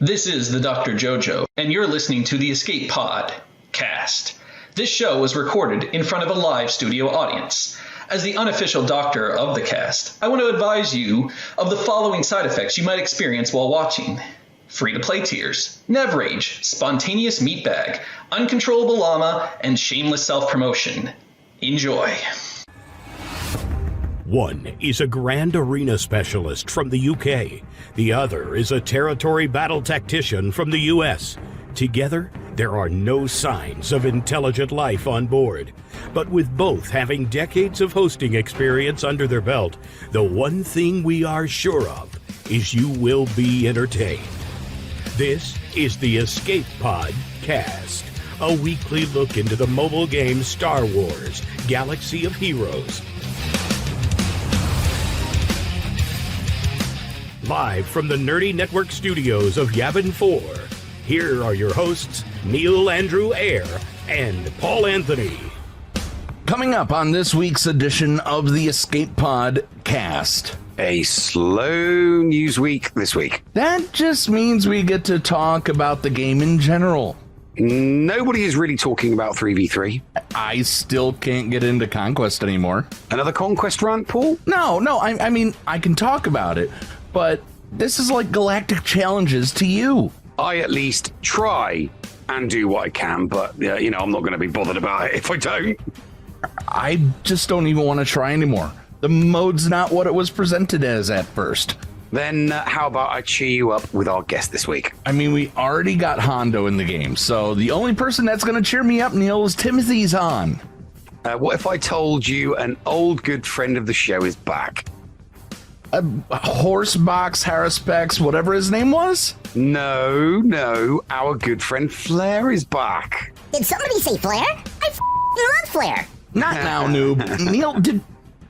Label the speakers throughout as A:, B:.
A: This is the Dr. Jojo, and you're listening to the Escape Pod cast. This show was recorded in front of a live studio audience. As the unofficial doctor of the cast, I want to advise you of the following side effects you might experience while watching. Free-to-play tears, nev rage, spontaneous meatbag, uncontrollable llama, and shameless self-promotion. Enjoy.
B: One is a Grand Arena specialist from the UK. The other is a territory battle tactician from the US. Together, there are no signs of intelligent life on board. But with both having decades of hosting experience under their belt, the one thing we are sure of is you will be entertained. This is the Escape Pod cast, a weekly look into the mobile game Star Wars: Galaxy of Heroes. Live from the Nerdy Network studios of Yavin 4, here are your hosts, Neil Andrew Eyre and Paul Anthony.
C: Coming up on this week's edition of the Escape Pod cast.
D: A slow news week this week.
C: That just means we get to talk about the game in general.
D: Nobody is really talking about 3v3.
C: I still can't get into Conquest anymore.
D: Another Conquest rant, Paul?
C: No, I mean, I can talk about it, but this is like galactic challenges to you.
D: I at least try and do what I can, but, I'm not going to be bothered about it if I don't.
C: I just don't even want to try anymore. The mode's not what it was presented as at first.
D: Then how about I cheer you up with our guest this week?
C: I mean, we already got Hondo in the game, so the only person that's going to cheer me up, Neil, is Timothy Zahn.
D: What if I told you an old good friend of the show is back?
C: Horsebox, Harrispex, whatever his name was?
D: No, our good friend Flair is back.
E: Did somebody say Flair? I love Flair.
C: Not now, noob. Neil,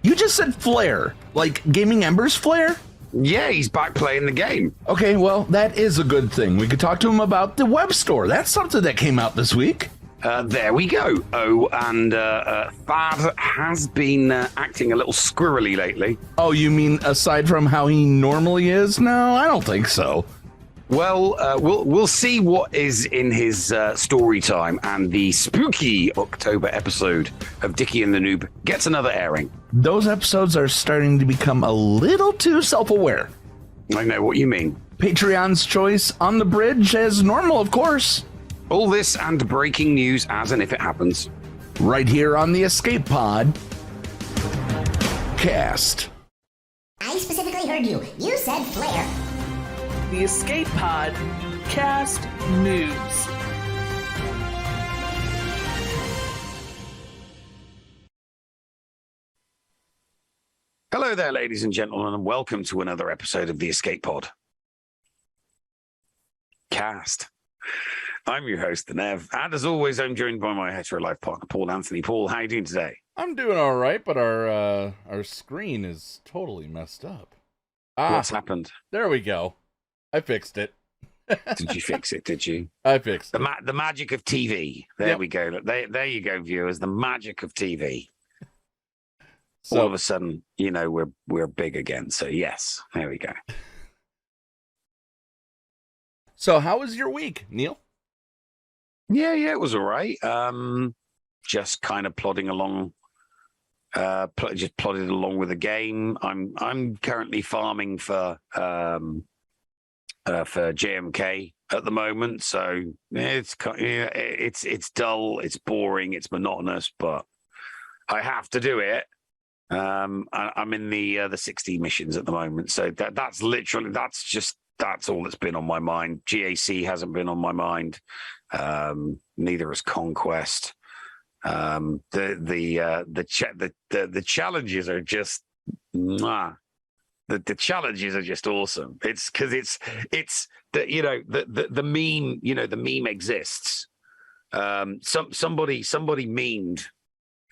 C: you just said Flair? Like Gaming Ember's Flair?
D: Yeah, he's back playing the game.
C: Okay, well, that is a good thing. We could talk to him about the web store. That's something that came out this week.
D: There we go. Oh, and Thad has been acting a little squirrely lately.
C: Oh, you mean aside from how he normally is? No, I don't think so.
D: Well, we'll see what is in his story time, and the spooky October episode of Dickie and the Noob gets another airing.
C: Those episodes are starting to become a little too self-aware.
D: I know what you mean.
C: Patreon's choice on the bridge as normal, of course.
D: All this and breaking news as and if it happens.
C: Right here on the Escape Pod cast.
E: I specifically heard you. You said Flair.
F: The Escape Pod cast news.
D: Hello there, ladies and gentlemen, and welcome to another episode of the Escape Pod cast. I'm your host, the Nev, and as always, I'm joined by my hetero life partner, Paul Anthony. Paul, how are you doing today?
G: I'm doing all right, but our screen is totally messed up.
D: What's happened?
G: There we go. I fixed it.
D: Did you fix it? Did you?
G: I fixed it.
D: The magic of TV. There we go. There you go, viewers. The magic of TV.
G: So,
D: all of a sudden, we're big again. So yes, there we go.
G: So how was your week, Neil?
D: Yeah, it was all right. Just kind of plodding along. Just plodded along with the game. I'm currently farming for JMK at the moment, so it's dull, it's boring, it's monotonous, but I have to do it. I'm in the 60 missions at the moment, so that's all that's been on my mind. GAC hasn't been on my mind. Neither has Conquest. The challenges are just the challenges are just awesome. It's because it's the meme, the meme exists. Somebody memed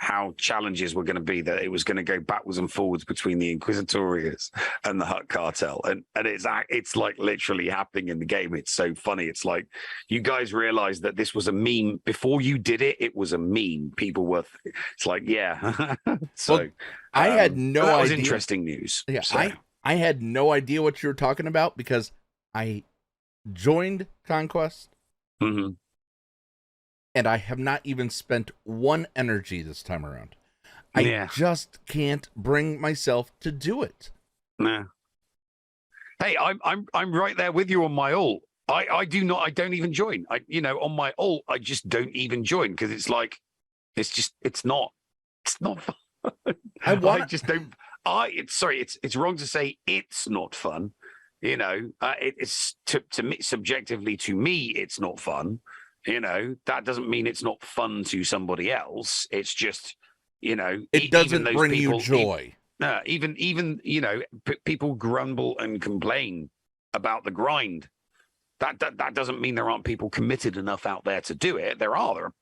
D: how challenges were going to be, that it was going to go backwards and forwards between the Inquisitorius and the Hut Cartel, and it's like literally happening in the game. It's so funny. It's like, you guys realize that this was a meme before you did it. It was a meme. People were. It's like, yeah. So
G: well, I had no idea.
D: That was interesting news.
G: Yeah,
D: so.
G: I had no idea what you were talking about because I
C: joined Conquest,
D: Mm-hmm.
C: and I have not even spent one energy this time around. I just can't bring myself to do it.
D: Nah. Hey, I'm right there with you on my ult. I don't even join. On my ult, I just don't even join because it's like, it's not fun. It's wrong to say it's not fun. It's to me, subjectively to me, it's not fun. That doesn't mean it's not fun to somebody else. It's just,
C: it doesn't bring you joy.
D: Even people grumble and complain about the grind. That doesn't mean there aren't people committed enough out there to do it. There are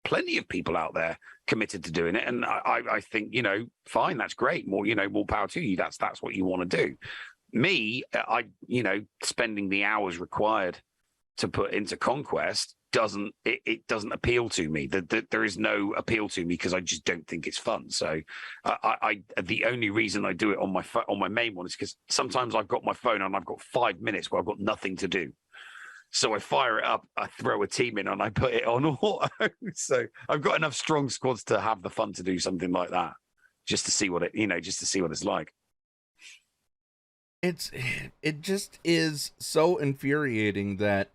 D: plenty of people out there committed to doing it, and I think fine, that's great. More power to you. That's what you want to do. Me, spending the hours required to put into Conquest doesn't appeal to me. There is no appeal to me because I just don't think it's fun. So the only reason I do it on my main one is because sometimes I've got my phone and I've got 5 minutes where I've got nothing to do. So I fire it up, I throw a team in, and I put it on auto. So I've got enough strong squads to have the fun to do something like that, just to see what it's like.
C: It just is so infuriating that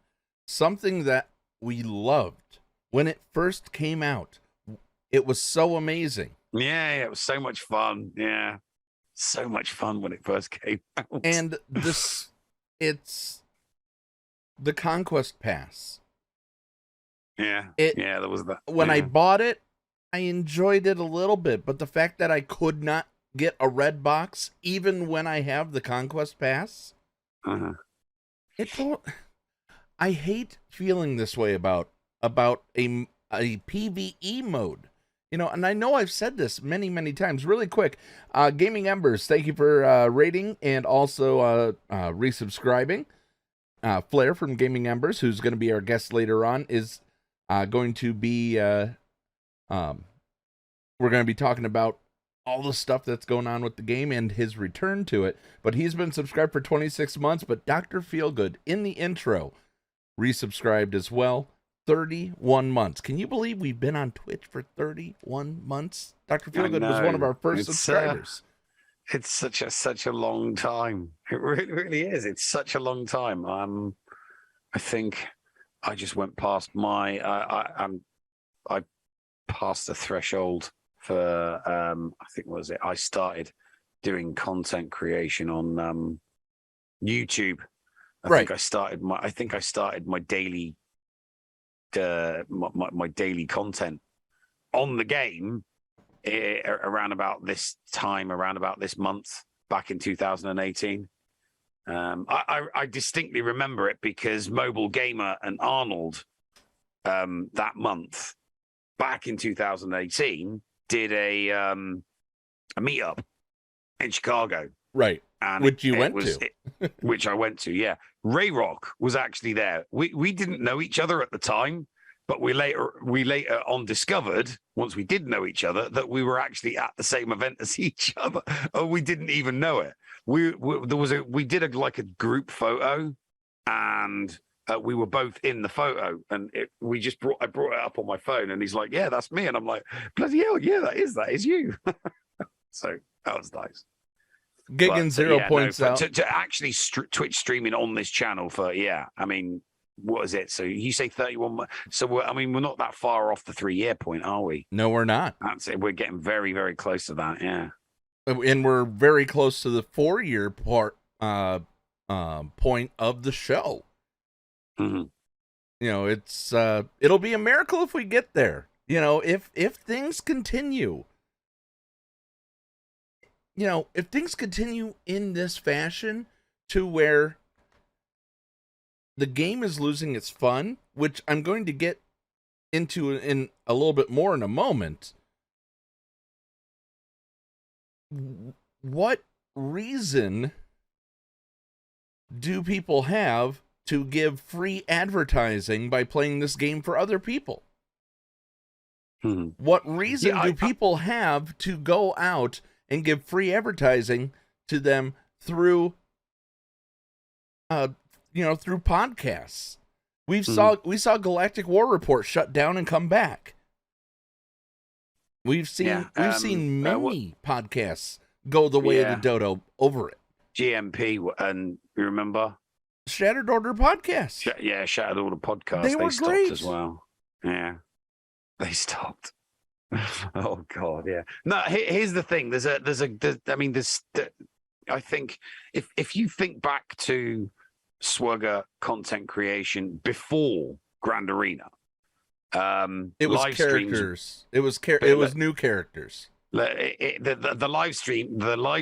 C: something that we loved when it first came out, it was so amazing.
D: Yeah, it was so much fun. Yeah, so much fun when it first came out.
C: And it's the Conquest Pass.
D: Yeah, there was that.
C: When I bought it, I enjoyed it a little bit, but the fact that I could not get a red box even when I have the Conquest Pass, I hate feeling this way about a PvE mode. And I know I've said this many, many times. Really quick, Gaming Embers, thank you for rating and also resubscribing. Flair from Gaming Embers, who's going to be our guest later on, is going to be we're going to be talking about all the stuff that's going on with the game and his return to it. But he's been subscribed for 26 months. But Dr. Feelgood in the intro resubscribed as well. 31 months. Can you believe we've been on Twitch for 31 months? Dr. Feelgood was one of our first subscribers.
D: It's such a long time. It really is. It's such a long time. I think I just went past my. I passed the threshold for. I think I started doing content creation on YouTube. I think I started my daily. My daily content on the game around about this month back in 2018. I distinctly remember it because Mobile Gamer and Arnold that month back in 2018 did a meetup in Chicago,
C: right? And which you went to.
D: Which I went to, yeah. Ray Rock was actually there. We didn't know each other at the time, but we later on discovered, once we did know each other, that we were actually at the same event as each other. Oh, we didn't even know it. We did a group photo, and we were both in the photo, and I brought it up on my phone, and he's like, "Yeah, that's me," and I'm like, "Bloody hell, yeah, that is you." So that was nice.
C: Giggin Zero points out
D: to actually Twitch streaming on this channel for I mean, what is it? So you say 31? So we're not that far off the 3-year point, are we?
C: No, we're not.
D: That's it. We're getting very, very close to that. Yeah,
C: and we're very close to the 4-year point of the show.
D: Mm-hmm.
C: It's it'll be a miracle if we get there. If things continue. If things continue in this fashion to where the game is losing its fun, which I'm going to get into in a little bit more in a moment, what reason do people have to give free advertising by playing this game for other people? What reason do people have to go out and give free advertising to them through through podcasts. We saw Galactic War Report shut down and come back. We've seen many podcasts go the way of the dodo over it.
D: GMP, and you remember
C: Shattered Order podcast.
D: Shattered Order podcast.
C: They were
D: stopped
C: great
D: as well. Yeah, they stopped. Oh God, yeah. No, here's the thing. I think if you think back to SWGOH content creation before Grand Arena,
C: it was
D: live
C: characters. It was new characters.
D: The live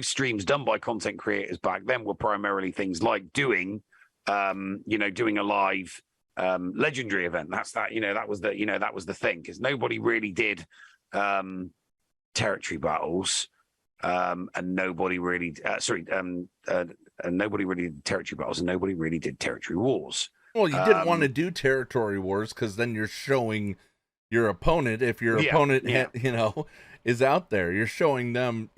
D: streams done by content creators back then were primarily things like doing a live legendary event. That was the thing, because nobody really did territory battles, and nobody really nobody really did territory battles, and nobody really did territory wars.
C: Well, you didn't want to do territory wars because then you're showing your opponent. If your opponent is out there, you're showing them,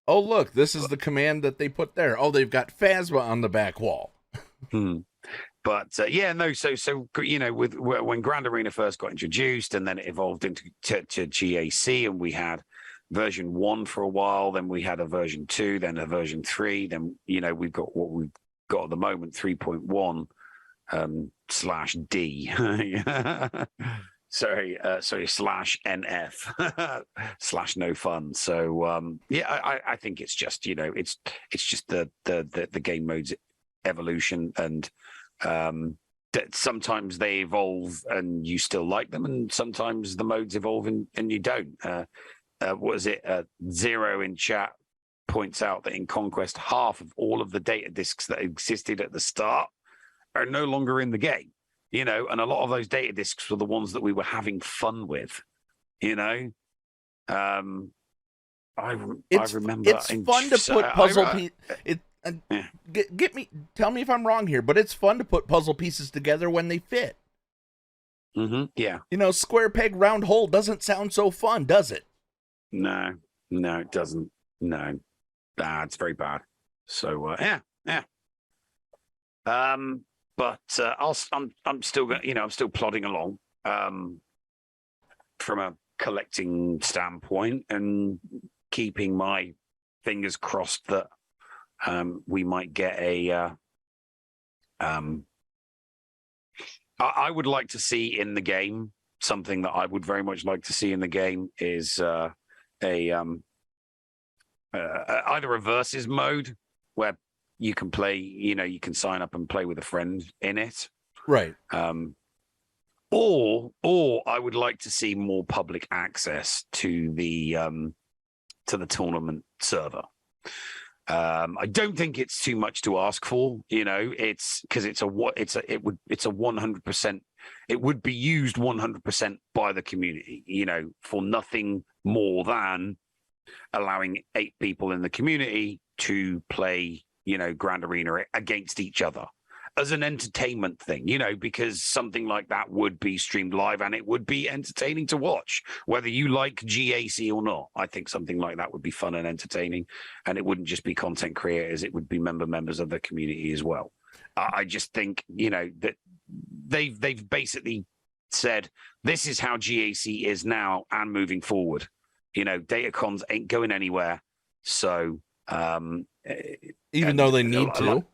C: oh look, this is the command that they put there. Oh, they've got Phasma on the back wall.
D: But so with when Grand Arena first got introduced, and then it evolved into GAC, and we had version 1 for a while, then we had a version 2, then a version 3, then we've got what we've got at the moment, 3.1 /D. sorry /NF /no fun. So I think it's just it's just the game mode's evolution, and that sometimes they evolve and you still like them, and sometimes the modes evolve and you don't. What is it? Zero in chat points out that in Conquest, half of all of the data discs that existed at the start are no longer in the game, and a lot of those data discs were the ones that we were having fun with, I remember
C: it's fun to put puzzle pieces. Tell me if I'm wrong here, but it's fun to put puzzle pieces together when they fit.
D: Yeah.
C: Square peg, round hole doesn't sound so fun, does it?
D: No, it doesn't. No, it's very bad. So yeah. But I'm still going. I'm still plodding along. From a collecting standpoint, and keeping my fingers crossed that we might get a. I would like to see in the game, something that I would very much like to see in the game is either a versus mode where you can play, you can sign up and play with a friend in it,
C: right?
D: Or I would like to see more public access to the tournament server. I don't think it's too much to ask for, it's because it would be used 100% by the community, for nothing more than allowing 8 people in the community to play, Grand Arena against each other as an entertainment thing, because something like that would be streamed live and it would be entertaining to watch, whether you like GAC or not. I think something like that would be fun and entertaining, and it wouldn't just be content creators, it would be members of the community as well. I just think, that they've basically said, this is how GAC is now and moving forward. Datacons ain't going anywhere. So,
C: even though they need to.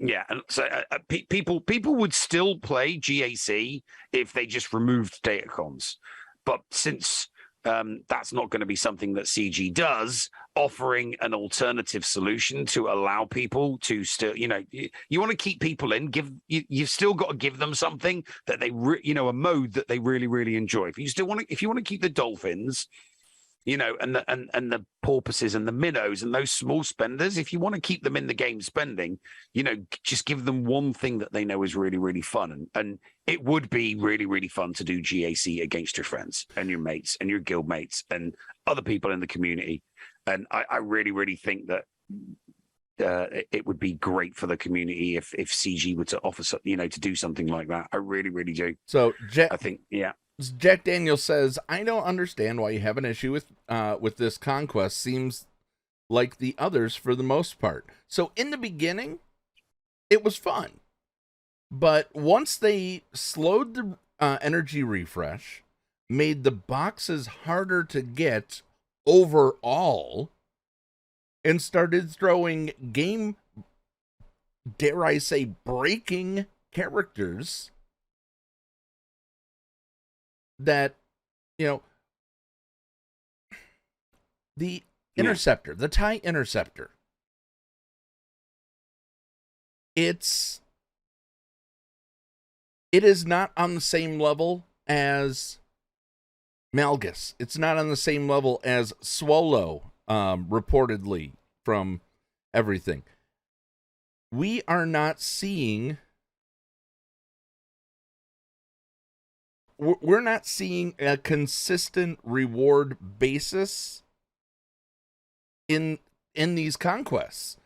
D: Yeah, and so people would still play GAC if they just removed datacons, but since that's not going to be something that CG does, offering an alternative solution to allow people to still, you want to keep people in, you've still got to give them something that they, a mode that they really, really enjoy. If you want to keep the dolphins, and the porpoises and the minnows and those small spenders, if you want to keep them in the game spending, just give them one thing that they know is really, really fun. And it would be really, really fun to do GAC against your friends and your mates and your guild mates and other people in the community. And I really, really think that it would be great for the community if CG were to offer, to do something like that. I really, really do.
C: So
D: I think, yeah.
C: Jack Daniels says, I don't understand why you have an issue with this conquest. Seems like the others for the most part. So in the beginning, it was fun. But once they slowed the energy refresh, made the boxes harder to get overall, and started throwing game, dare I say, breaking characters that, the Interceptor, the TIE Interceptor, it is not on the same level as Malgus. It's not on the same level as Swallow, reportedly, from everything. We are not seeing... We're not seeing a consistent reward basis in these conquests.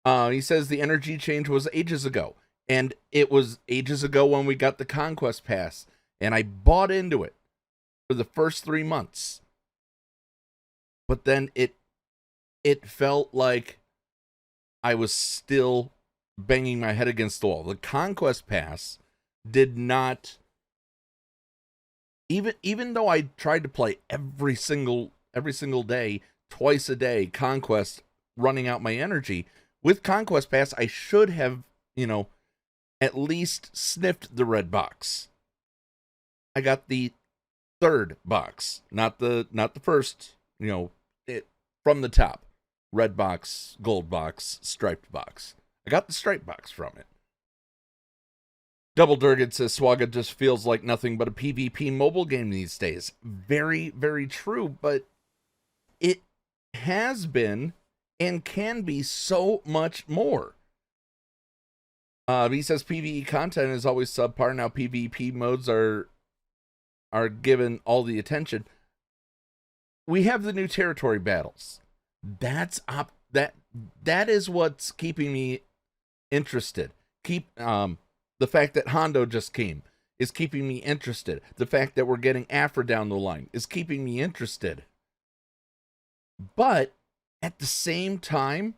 C: He says the energy change was ages ago. And it was ages ago when we got the Conquest Pass. And I bought into it for the first 3 months. But then it felt like I was still banging my head against the wall. The Conquest Pass did not... Even though I tried to play every single day, twice a day, Conquest, running out my energy, with Conquest Pass, I should have, at least sniffed the red box. I got the third box, not the first, from the top. Red box, gold box, striped box. I got the striped box from it. Double Durgan says SWGOH just feels like nothing but a PvP mobile game these days. Very, very true, but it has been and can be so much more. He says PvE content is always subpar. Now PvP modes are given all the attention. We have the new territory battles. That is what's keeping me interested. The fact that Hondo just came is keeping me interested. The fact that we're getting Afra down the line is keeping me interested. But at the same time,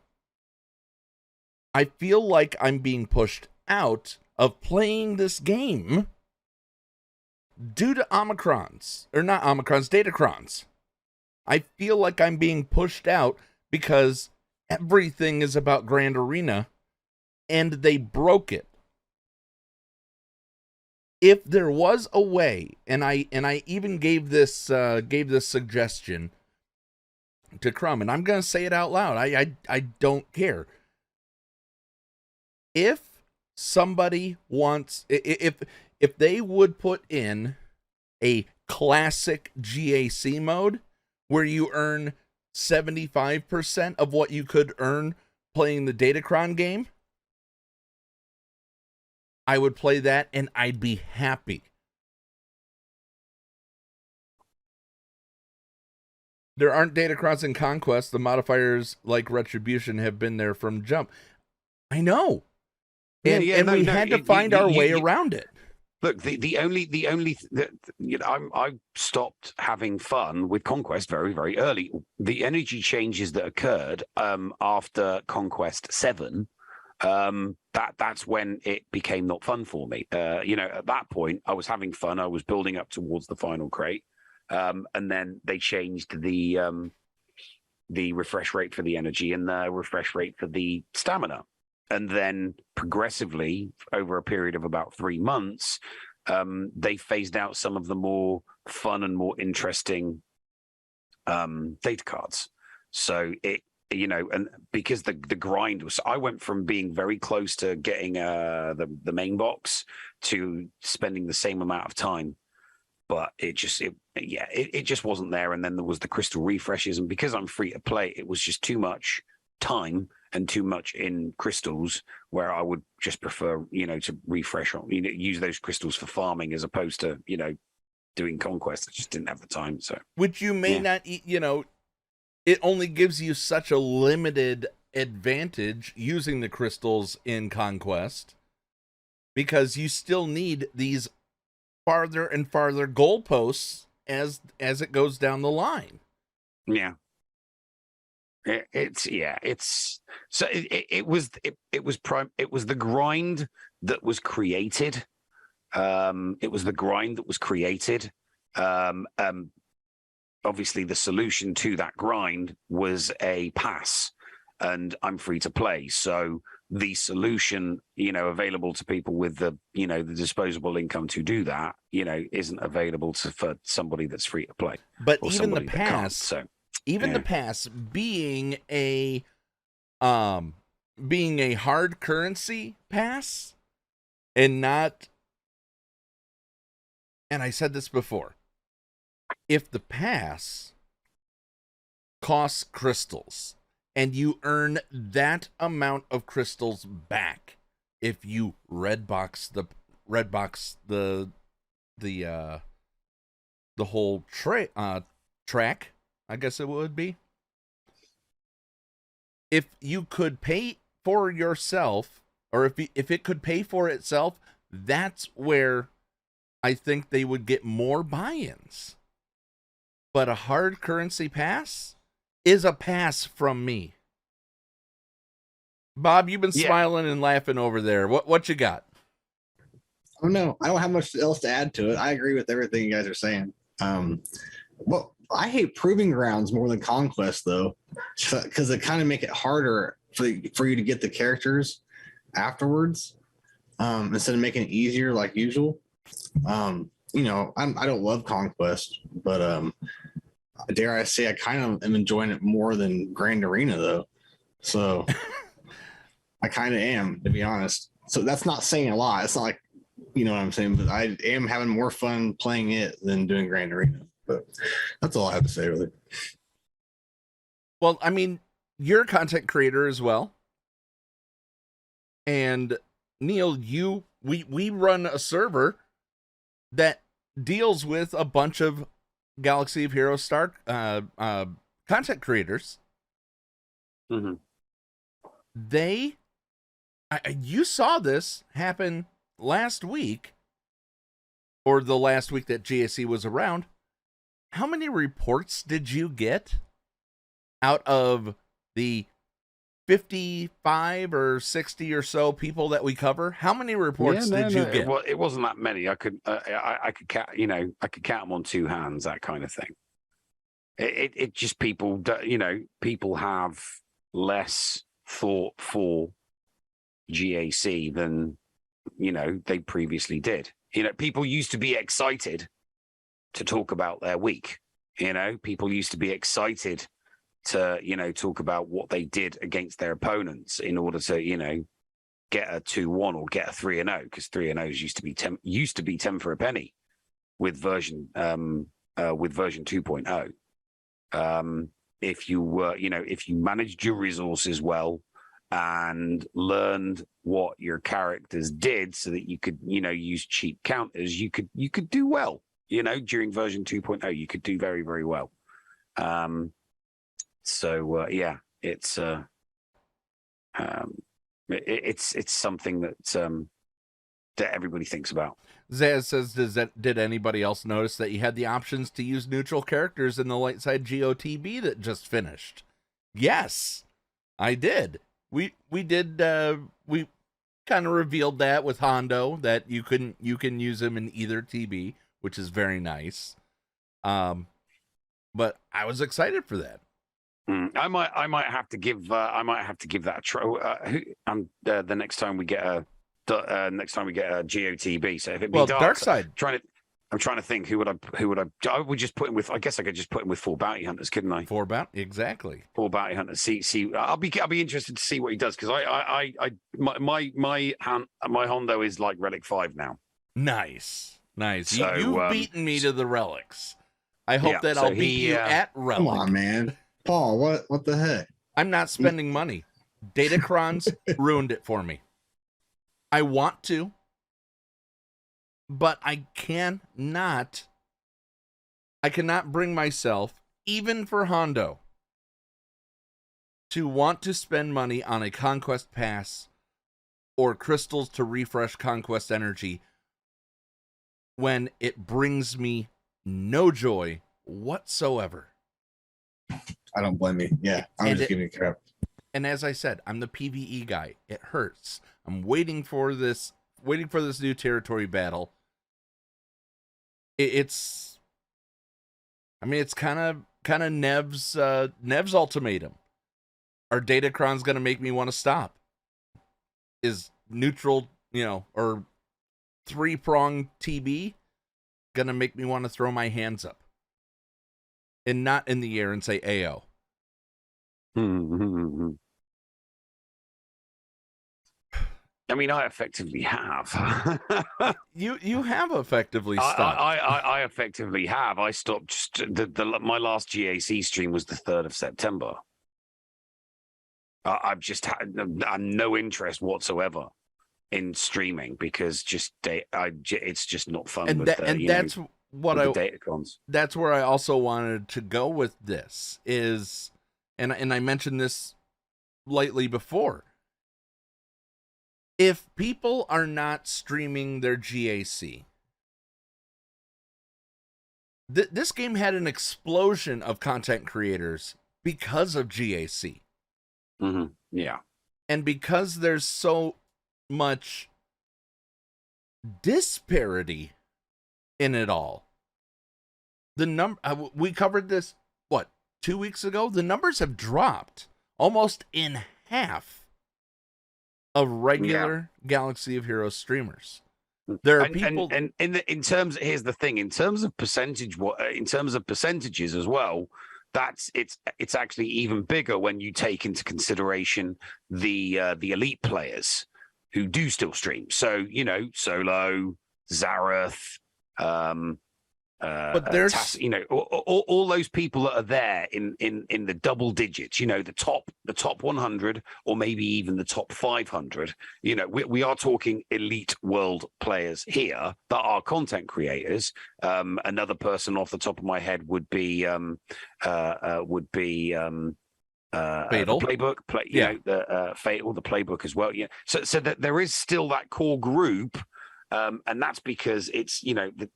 C: I feel like I'm being pushed out of playing this game due to Datacrons. I feel like I'm being pushed out because everything is about Grand Arena and they broke it. If there was a way, and I even gave this suggestion to Crumb, and I'm going to say it out loud. I don't care. If somebody wants, if they would put in a classic GAC mode where you earn 75% of what you could earn playing the Datacron game, I would play that and I'd be happy. There aren't Datacrons in Conquest. The modifiers like Retribution have been there from jump. I know. And we had to find our way around it.
D: Look, I stopped having fun with Conquest very, very early. The energy changes that occurred after Conquest 7, that's when it became not fun for me. At that point, I was having fun. I was building up towards the final crate, and then they changed the refresh rate for the energy and the refresh rate for the stamina. And then progressively, over a period of about 3 months, they phased out some of the more fun and more interesting data cards. So and because the grind was, I went from being very close to getting the main box to spending the same amount of time, but it just wasn't there. And then there was the crystal refreshes, and because I'm free to play, it was just too much time and too much in crystals, where I would just prefer, to refresh on, use those crystals for farming as opposed to, doing conquest. I just didn't have the time. So,
C: which you may not, it only gives you such a limited advantage using the crystals in conquest, because you still need these farther and farther goalposts as it goes down the line.
D: Yeah. It was the grind that was created. It was the grind that was created. Obviously, the solution to that grind was a pass, and I'm free to play. So the solution, available to people with the disposable income to do that, isn't available for somebody that's free to play.
C: But even the pass, the pass being a hard currency pass, and not. And I said this before. If the pass costs crystals and you earn that amount of crystals back, if you redbox the whole track, I guess it would be. If you could pay for yourself, or if it could pay for itself, that's where I think they would get more buy-ins. But a hard currency pass is a pass from me. Bob, you've been smiling and laughing over there. What you got?
H: I don't know. I don't have much else to add to it. I agree with everything you guys are saying. Well, I hate Proving Grounds more than Conquest, though, because they kind of make it harder for you to get the characters afterwards, instead of making it easier like usual. I don't love Conquest, but dare I say I kind of am enjoying it more than Grand Arena, though. So I kind of am, to be honest. So that's not saying a lot. It's not like, you know what I'm saying, but I am having more fun playing it than doing Grand Arena. But that's all I have to say, really.
C: Well, I mean, you're a content creator as well. And Neil, we run a server that deals with a bunch of Galaxy of Heroes Star content creators.
D: Mm-hmm.
C: You saw this happen last week, or the last week that GSE was around. How many reports did you get out of the 55 or 60 or so people that we cover? How many reports did you get?
D: Well, it wasn't that many. I could count. I could count them on two hands. That kind of thing. It just people have less thought for GAC than they previously did. People used to be excited to talk about their week. People used to be excited to talk about what they did against their opponents in order to get a 2-1 or get a 3-0, because 3-0s used to be 10 for a penny with version 2.0. If you managed your resources well and learned what your characters did so that you could use cheap counters, you could do well. During version 2.0 you could do very, very well. It's something that everybody thinks about.
C: Zaz says, did anybody else notice that you had the options to use neutral characters in the light side GOTB that just finished? Yes, I did. We did. We kind of revealed that with Hondo, that you can use him in either TB, which is very nice. But I was excited for that.
D: I might have to give that a try. The next time we get a GOTB. So if it be
C: Darkside,
D: I'm trying to think who would I would just put him with. I guess I could just put him with 4 bounty hunters, couldn't I?
C: 4 bounty, exactly.
D: 4 bounty hunters. See, I'll be interested to see what he does, because my Hondo is like Relic 5 now.
C: Nice.
D: So,
C: You've beaten me to the relics. I hope that I'll beat you at relic.
H: Come on, man. Paul, what the heck?
C: I'm not spending money. Datacrons ruined it for me. I want to, but I cannot bring myself, even for Hondo, to want to spend money on a Conquest Pass or crystals to refresh Conquest energy when it brings me no joy whatsoever.
H: I don't blame you. Yeah, I'm just giving you crap.
C: And as I said, I'm the PvE guy. It hurts. I'm waiting for this waiting for this new territory battle. It's kind of Nev's ultimatum. Are Datacrons going to make me want to stop? Is neutral, or 3-prong TB going to make me want to throw my hands up and not in the air and say AO?
D: I mean, I effectively have.
C: you have effectively stopped.
D: I effectively have. I stopped. My last GAC stream was the 3rd of September. I've just had no interest whatsoever in streaming because it's just not fun. That's where I also wanted to go with this is, and I mentioned this lightly before. If people are not streaming their GAC, this game had an explosion of content creators because of GAC. Mm-hmm. Yeah.
C: And because there's so much disparity in it all, we covered this, 2 weeks ago? The numbers have dropped almost in half of regular Galaxy of Heroes streamers. There are people,
D: and in terms. Here's the thing: in terms of percentages as well, it's actually even bigger when you take into consideration the elite players who do still stream. So Solo, Zareth,
C: but there's
D: all those people that are there in the double digits, the top 100 or maybe even the top 500. We are talking elite world players here that are content creators. Another person off the top of my head would be Fatal.
C: The
D: Playbook, Fatal, the Playbook as well. So that there is still that core group. And that's because it's the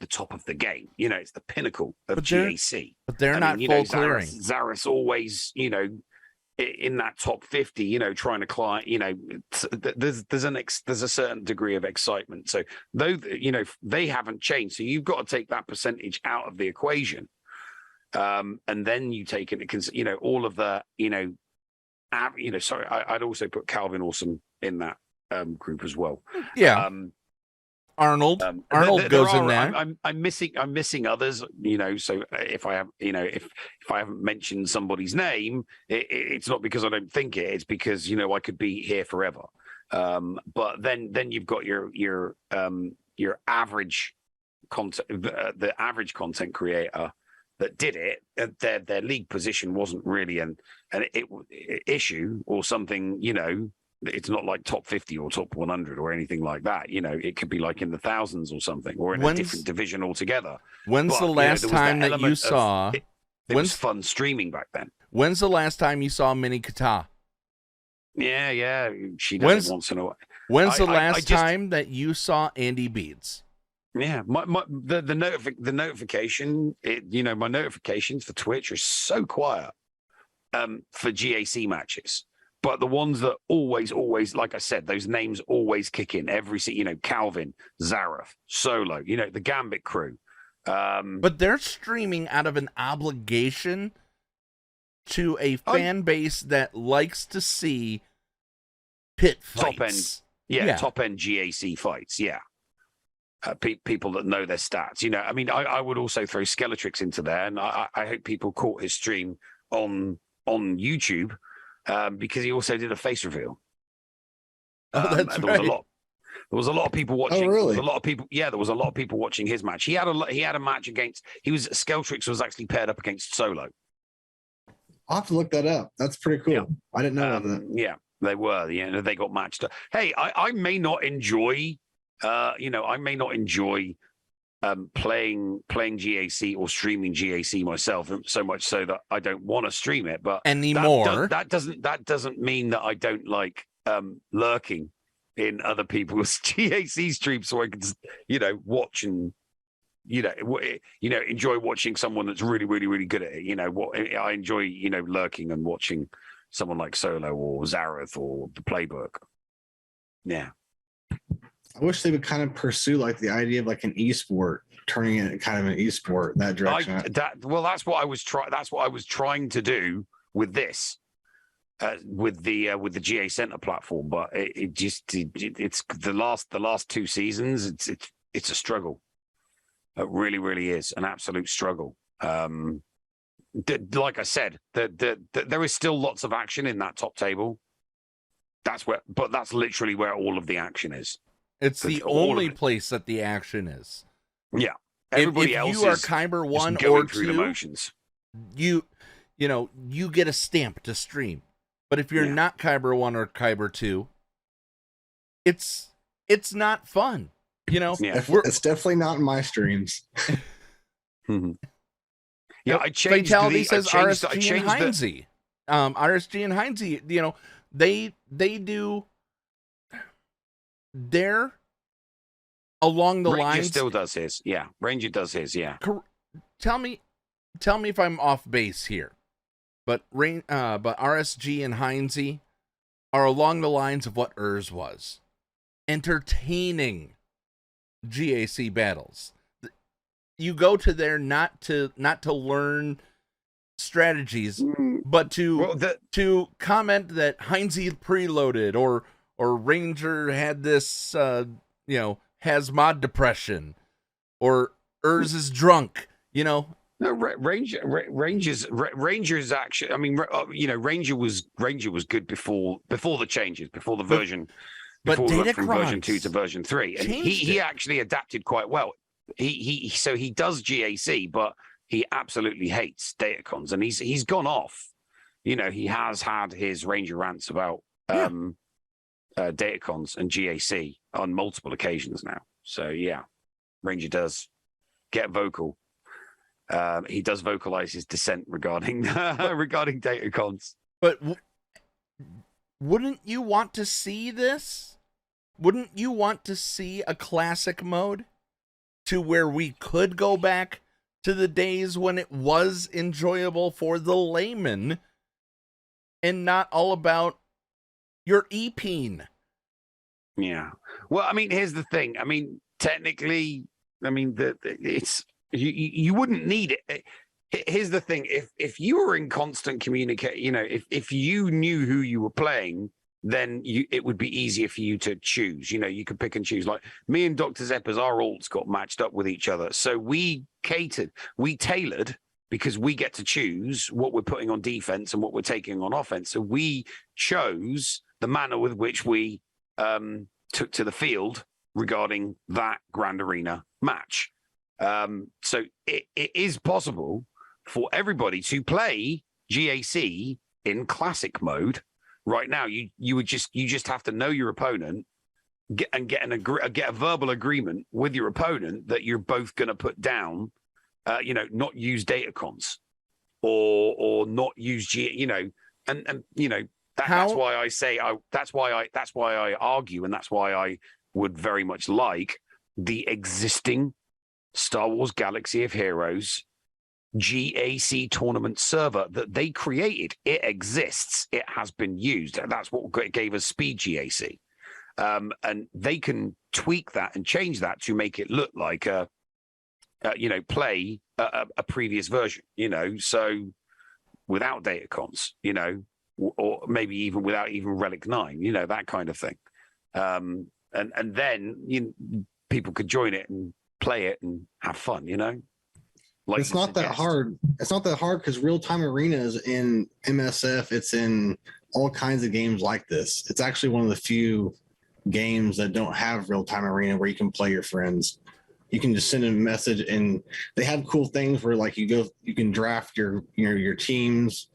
D: top of the game. It's the pinnacle of GAC.
C: But they're not full clearing.
D: Zareth always, in that top 50. Trying to climb. There's a certain degree of excitement. So though they haven't changed, so you've got to take that percentage out of the equation, and then you take into consideration, all of the Sorry, I'd also put Calvin Awesome in that group as well.
C: Yeah. Arnold goes in there.
D: I'm missing others, so if I have, if I haven't mentioned somebody's name, it's not because I don't think it, it's because I could be here forever. But then you've got your average content, the average content creator that did it. Their league position wasn't really an issue or something, It's not like top 50 or top 100 or anything like that. It could be like in the thousands or something, or in a different division altogether.
C: When's the last time that you saw?
D: It was fun streaming back then.
C: When's the last time you saw Mini Kata?
D: Yeah, she does it once in a while.
C: When's the last time that you saw Andy Beads?
D: Yeah, the notification. My notifications for Twitch are so quiet for GAC matches. But the ones that always, like I said, those names always kick in. Calvin, Zareth, Solo, the Gambit crew.
C: But they're streaming out of an obligation to a fan base that likes to see pit fights.
D: Top end GAC fights. Yeah. People that know their stats. I would also throw Skeletrix into there, and I hope people caught his stream on YouTube. Because he also did a face reveal.
C: That's right.
D: There was a lot of people watching.
H: Oh, really?
D: There was a lot of people. Yeah, there was a lot of people watching his match. He had a match against. Skeletrix was actually paired up against Solo.
H: I'll have to look that up. That's pretty cool. Yeah. I didn't know that.
D: Yeah, they were. They got matched up. Hey, I may not enjoy. Playing GAC or streaming GAC myself, so much so that I don't want to stream it. But
C: anymore,
D: that doesn't mean that I don't like lurking in other people's GAC streams, so I can watch and enjoy watching someone that's really really really good at it. I enjoy lurking and watching someone like Solo or Zareth or the Playbook. Yeah.
H: I wish they would kind of pursue like the idea of like an esport, turning it kind of an esport that direction.
D: That's what I was trying to do with this, with the GA Center platform, but it's the last 2 seasons. It's a struggle. It really, really is an absolute struggle. Like I said, there is still lots of action in that top table. But that's literally where all of the action is.
C: It's the only place that the action is.
D: Yeah. Everybody
C: if
D: else
C: you are
D: is
C: Kyber 1
D: going
C: or
D: through
C: 2,
D: the motions.
C: you get a stamp to stream. But if you're not Kyber 1 or Kyber 2, it's not fun.
H: It's definitely not in my streams.
D: Yeah, I changed
C: Fatality says RSG and Heinze. RSG and Heinze, they do their along the
D: Ranger
C: lines.
D: still does his. Yeah. Ranger does his. Yeah.
C: Tell me if I'm off base here. But RSG and Heinze are along the lines of what Urs was. Entertaining GAC battles. You go to there not to learn strategies, but to comment that Heinze preloaded or Ranger had this has mod depression, or Urs is drunk.
D: No, Ranger's actually. I mean, Ranger was good before the changes, before the version.
C: But
D: before we went from
C: Datacrons
D: version 2 to version 3, and he actually adapted quite well. He does GAC, but he absolutely hates Datacons, and he's gone off. He has had his Ranger rants about Datacons and GAC on multiple occasions now. So yeah, Ranger does get vocal. He does vocalize his dissent regarding Datacons.
C: But wouldn't you want to see this? Wouldn't you want to see a classic mode to where we could go back to the days when it was enjoyable for the layman and not all about your EP-ing?
D: Yeah. Well, I mean, here's the thing. I mean, technically, it's you wouldn't need it. Here's the thing. If you were in constant communication, if you knew who you were playing, then it would be easier for you to choose. You could pick and choose. Like me and Dr. Zeppa's, our alts got matched up with each other. So we tailored, because we get to choose what we're putting on defense and what we're taking on offense. So we chose the manner with which we took to the field regarding that Grand Arena match. So it is possible for everybody to play GAC in classic mode. Right now, you just have to know your opponent, get a verbal agreement with your opponent that you're both going to put down, not use Datacons or not use that's why I say that's why I argue, and that's why I would very much like the existing Star Wars Galaxy of Heroes GAC tournament server that they created. It exists. It has been used. That's what gave us Speed GAC. And they can tweak that and change that to make it look like play a previous version, so without Datacons, or maybe even without even Relic 9, that kind of thing. And then people could join it and play it and have fun, Like
H: it's not that hard. It's not that hard because real-time arena is in MSF. It's in all kinds of games like this. It's actually one of the few games that don't have real-time arena where you can play your friends. You can just send a message, and they have cool things where like you can draft your teams,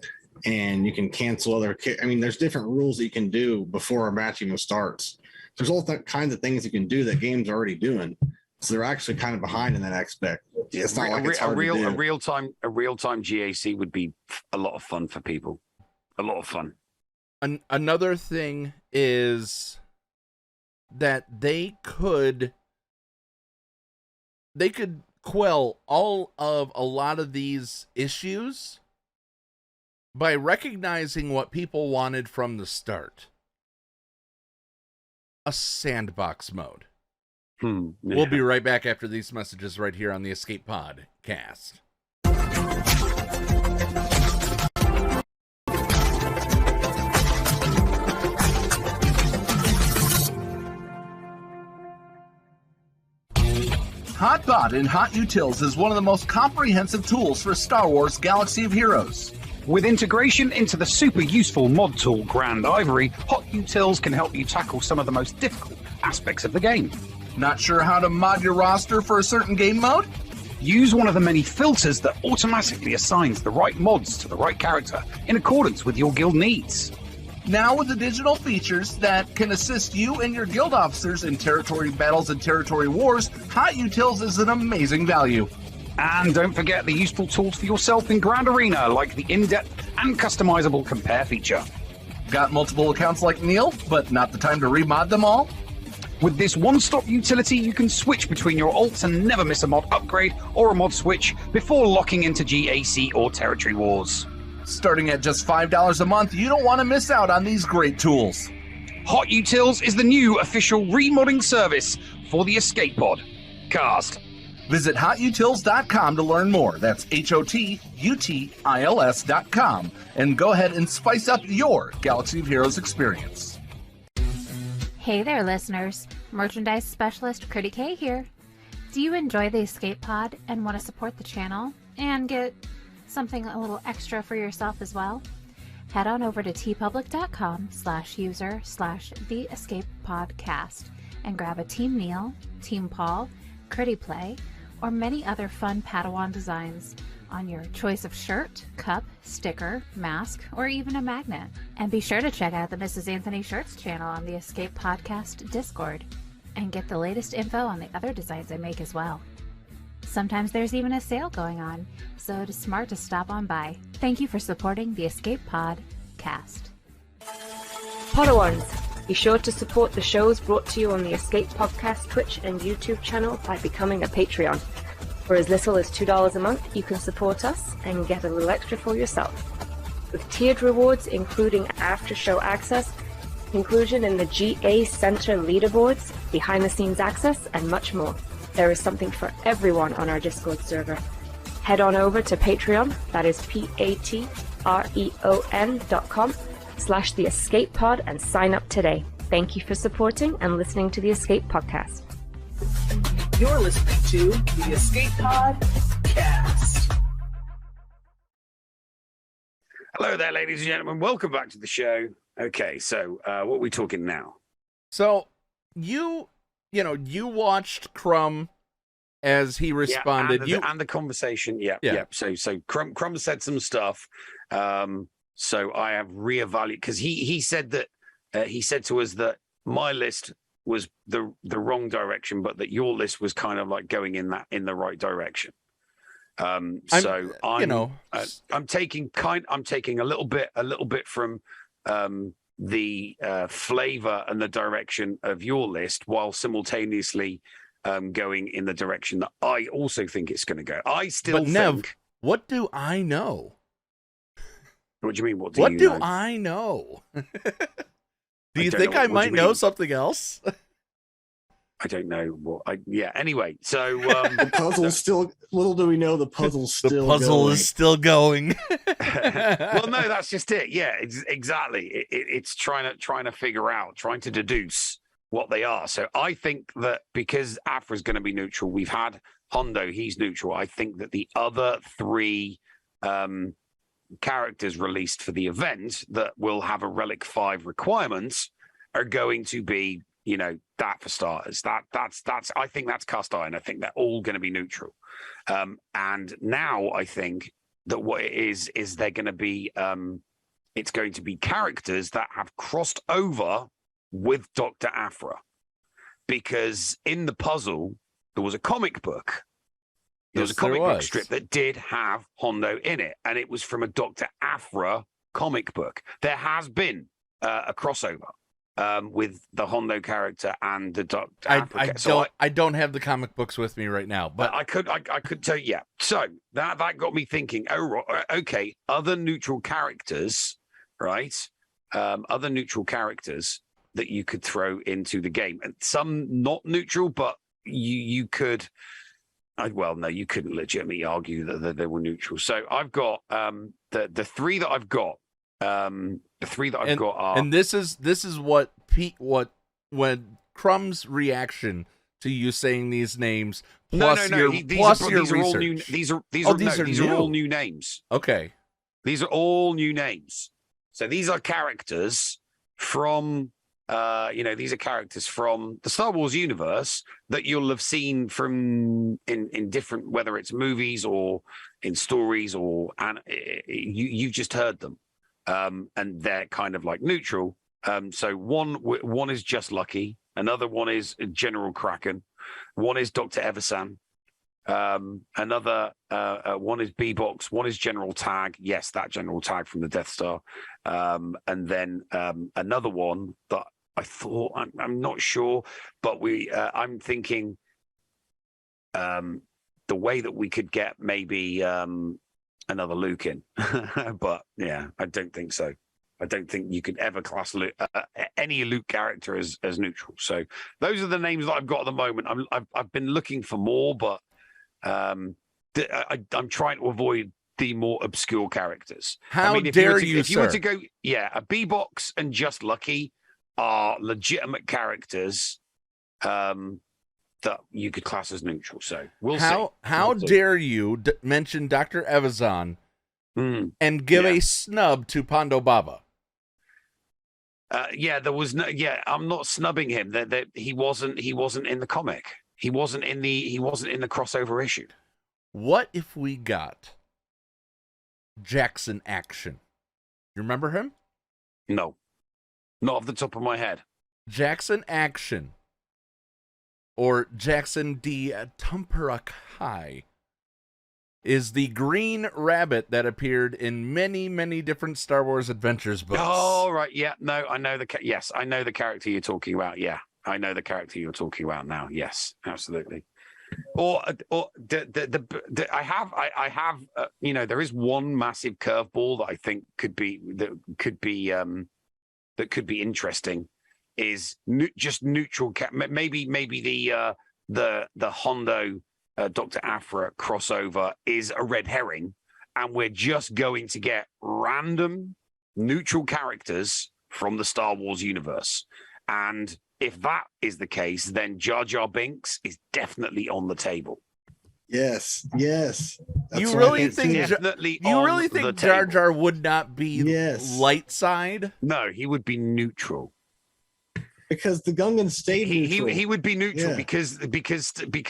H: and you can cancel other. There's different rules that you can do before a match even starts. There's all kinds of things you can do that games are already doing. So they're actually kind of behind in that aspect. It's not like it's hard to do.
D: A real-time GAC would be a lot of fun for people. A lot of fun.
C: Another thing is that they could quell all of a lot of these issues by recognizing what people wanted from the start. A sandbox mode. We'll be right back after these messages right here on the Escape Pod cast.
I: HotBot in HotUtils is one of the most comprehensive tools for Star Wars Galaxy of Heroes.
J: With integration into the super useful mod tool Grand Ivory, HotUtils can help you tackle some of the most difficult aspects of the game.
I: Not sure how to mod your roster for a certain game mode?
J: Use one of the many filters that automatically assigns the right mods to the right character in accordance with your guild needs.
I: Now with the digital features that can assist you and your guild officers in territory battles and territory wars, HotUtils is an amazing value.
J: And don't forget the useful tools for yourself in Grand Arena, like the in-depth and customizable compare feature.
I: Got multiple accounts like Neil, but not the time to remod them all?
J: With this one-stop utility, you can switch between your alts and never miss a mod upgrade or a mod switch before locking into GAC or Territory Wars.
I: Starting at just $5 a month, you don't want to miss out on these great tools.
J: HotUtils is the new official remodding service for the Escape Pod cast.
I: Visit HotUtils.com to learn more. That's HotUtils.com. And go ahead and spice up your Galaxy of Heroes experience.
K: Hey there, listeners. Merchandise specialist Critty K here. Do you enjoy the Escape Pod and want to support the channel and get something a little extra for yourself as well? Head on over to tpublic.com/user/theescapepodcast and grab a Team Neil, Team Paul, Critty Play, or many other fun Padawan designs on your choice of shirt, cup, sticker, mask, or even a magnet. And be sure to check out the Mrs. Anthony Shirts channel on the Escape Podcast Discord and get the latest info on the other designs I make as well. Sometimes there's even a sale going on, so it is smart to stop on by. Thank you for supporting the Escape Pod cast.
L: Podawans, be sure to support the shows brought to you on the Escape Podcast Twitch and YouTube channel by becoming a Patreon. For as little as $2 a month, you can support us and get a little extra for yourself. With tiered rewards including after-show access, inclusion in the GA Center leaderboards, behind-the-scenes access, and much more. There is something for everyone on our Discord server. Head on over to Patreon, that is patreon.com/The Escape Pod, and sign up today. Thank you for supporting and listening to the Escape Podcast.
F: You're listening to the Escape Pod cast.
D: Hello there, ladies and gentlemen. Welcome back to the show. Okay, so what are we talking now?
C: So you watched Crumb as he responded.
D: And the conversation. Yeah. So Crumb said some stuff. So I have reevaluated because he said that he said to us that my list was the wrong direction, but that your list was kind of like going in the right direction. I'm taking a little bit from the flavor and the direction of your list, while simultaneously going in the direction that I also think it's going to go. I still think.
C: Nev, what do I know?
D: What do you mean? What
C: do
D: know?
C: I know? Do you think I might know something else?
D: I don't know. Anyway, so
H: the puzzle's still. Little do we know, the puzzle's still.
C: The puzzle is still going.
D: Well, no, that's just it. Yeah, exactly. It's trying to figure out, trying to deduce what they are. So I think that because Afra's going to be neutral, we've had Hondo, he's neutral. I think that the other three characters released for the event that will have a Relic 5 requirements are going to be, that for starters. That's I think that's cast iron. I think they're all going to be neutral. And now I think that what it is they're going to be it's going to be characters that have crossed over with Dr. Aphra, because in the puzzle there was a comic book. There was a comic book strip that did have Hondo in it, and it was from a Dr. Aphra comic book. There has been a crossover with the Hondo character and the Dr. Aphra.
C: I don't have the comic books with me right now, but
D: I could tell you. Yeah. So that got me thinking. Oh, okay. Other neutral characters, right? Other neutral characters that you could throw into the game, and some not neutral, but you could. Well, no, you couldn't legitimately argue that they were neutral. So I've got the three that I've got. The three that I've got are,
C: and this is what when Crumb's reaction to you saying these names plus your research.
D: These are all new names.
C: Okay,
D: these are all new names. So these are characters from these are characters from the Star Wars universe that you'll have seen from in different, whether it's movies or in stories you've just heard them. And they're kind of like neutral. So one is Just Lucky, another one is General Kraken, one is Dr. Eversan, another one is B-Box, one is General Tag. Yes, that General Tag from the Death Star. And then another one that I thought, I'm not sure, but I'm thinking the way that we could get maybe another Luke in, but yeah, I don't think so. I don't think you could ever class any Luke character as neutral. So those are the names that I've got at the moment. I've been looking for more, but I'm trying to avoid the more obscure characters.
C: If
D: you were to go, a B-Box and Just Lucky are legitimate characters that you could class as neutral. So we'll see.
C: How dare you mention Dr. Evazan and give a snub to Pondo Baba?
D: There was no. Yeah, I'm not snubbing him. That he wasn't in the comic. He wasn't in the crossover issue.
C: What if we got Jackson Action? You remember him?
D: No, not off the top of my head.
C: Jackson Action, or Jackson D. Tumperakai, is the green rabbit that appeared in many, many different Star Wars Adventures books.
D: Oh, right. Yeah. No, I know yes, I know the character you're talking about. Yeah, I know the character you're talking about now. Yes, absolutely. Or I have there is one massive curveball that I think could be interesting. Is just neutral. Maybe the Hondo Dr. Aphra crossover is a red herring, and we're just going to get random neutral characters from the Star Wars universe. And if that is the case, then Jar Jar Binks is definitely on the table.
H: Yes.
C: You really think Jar Jar would not be light side?
D: No, he would be neutral.
H: Because the Gungan stayed neutral.
D: He would be neutral because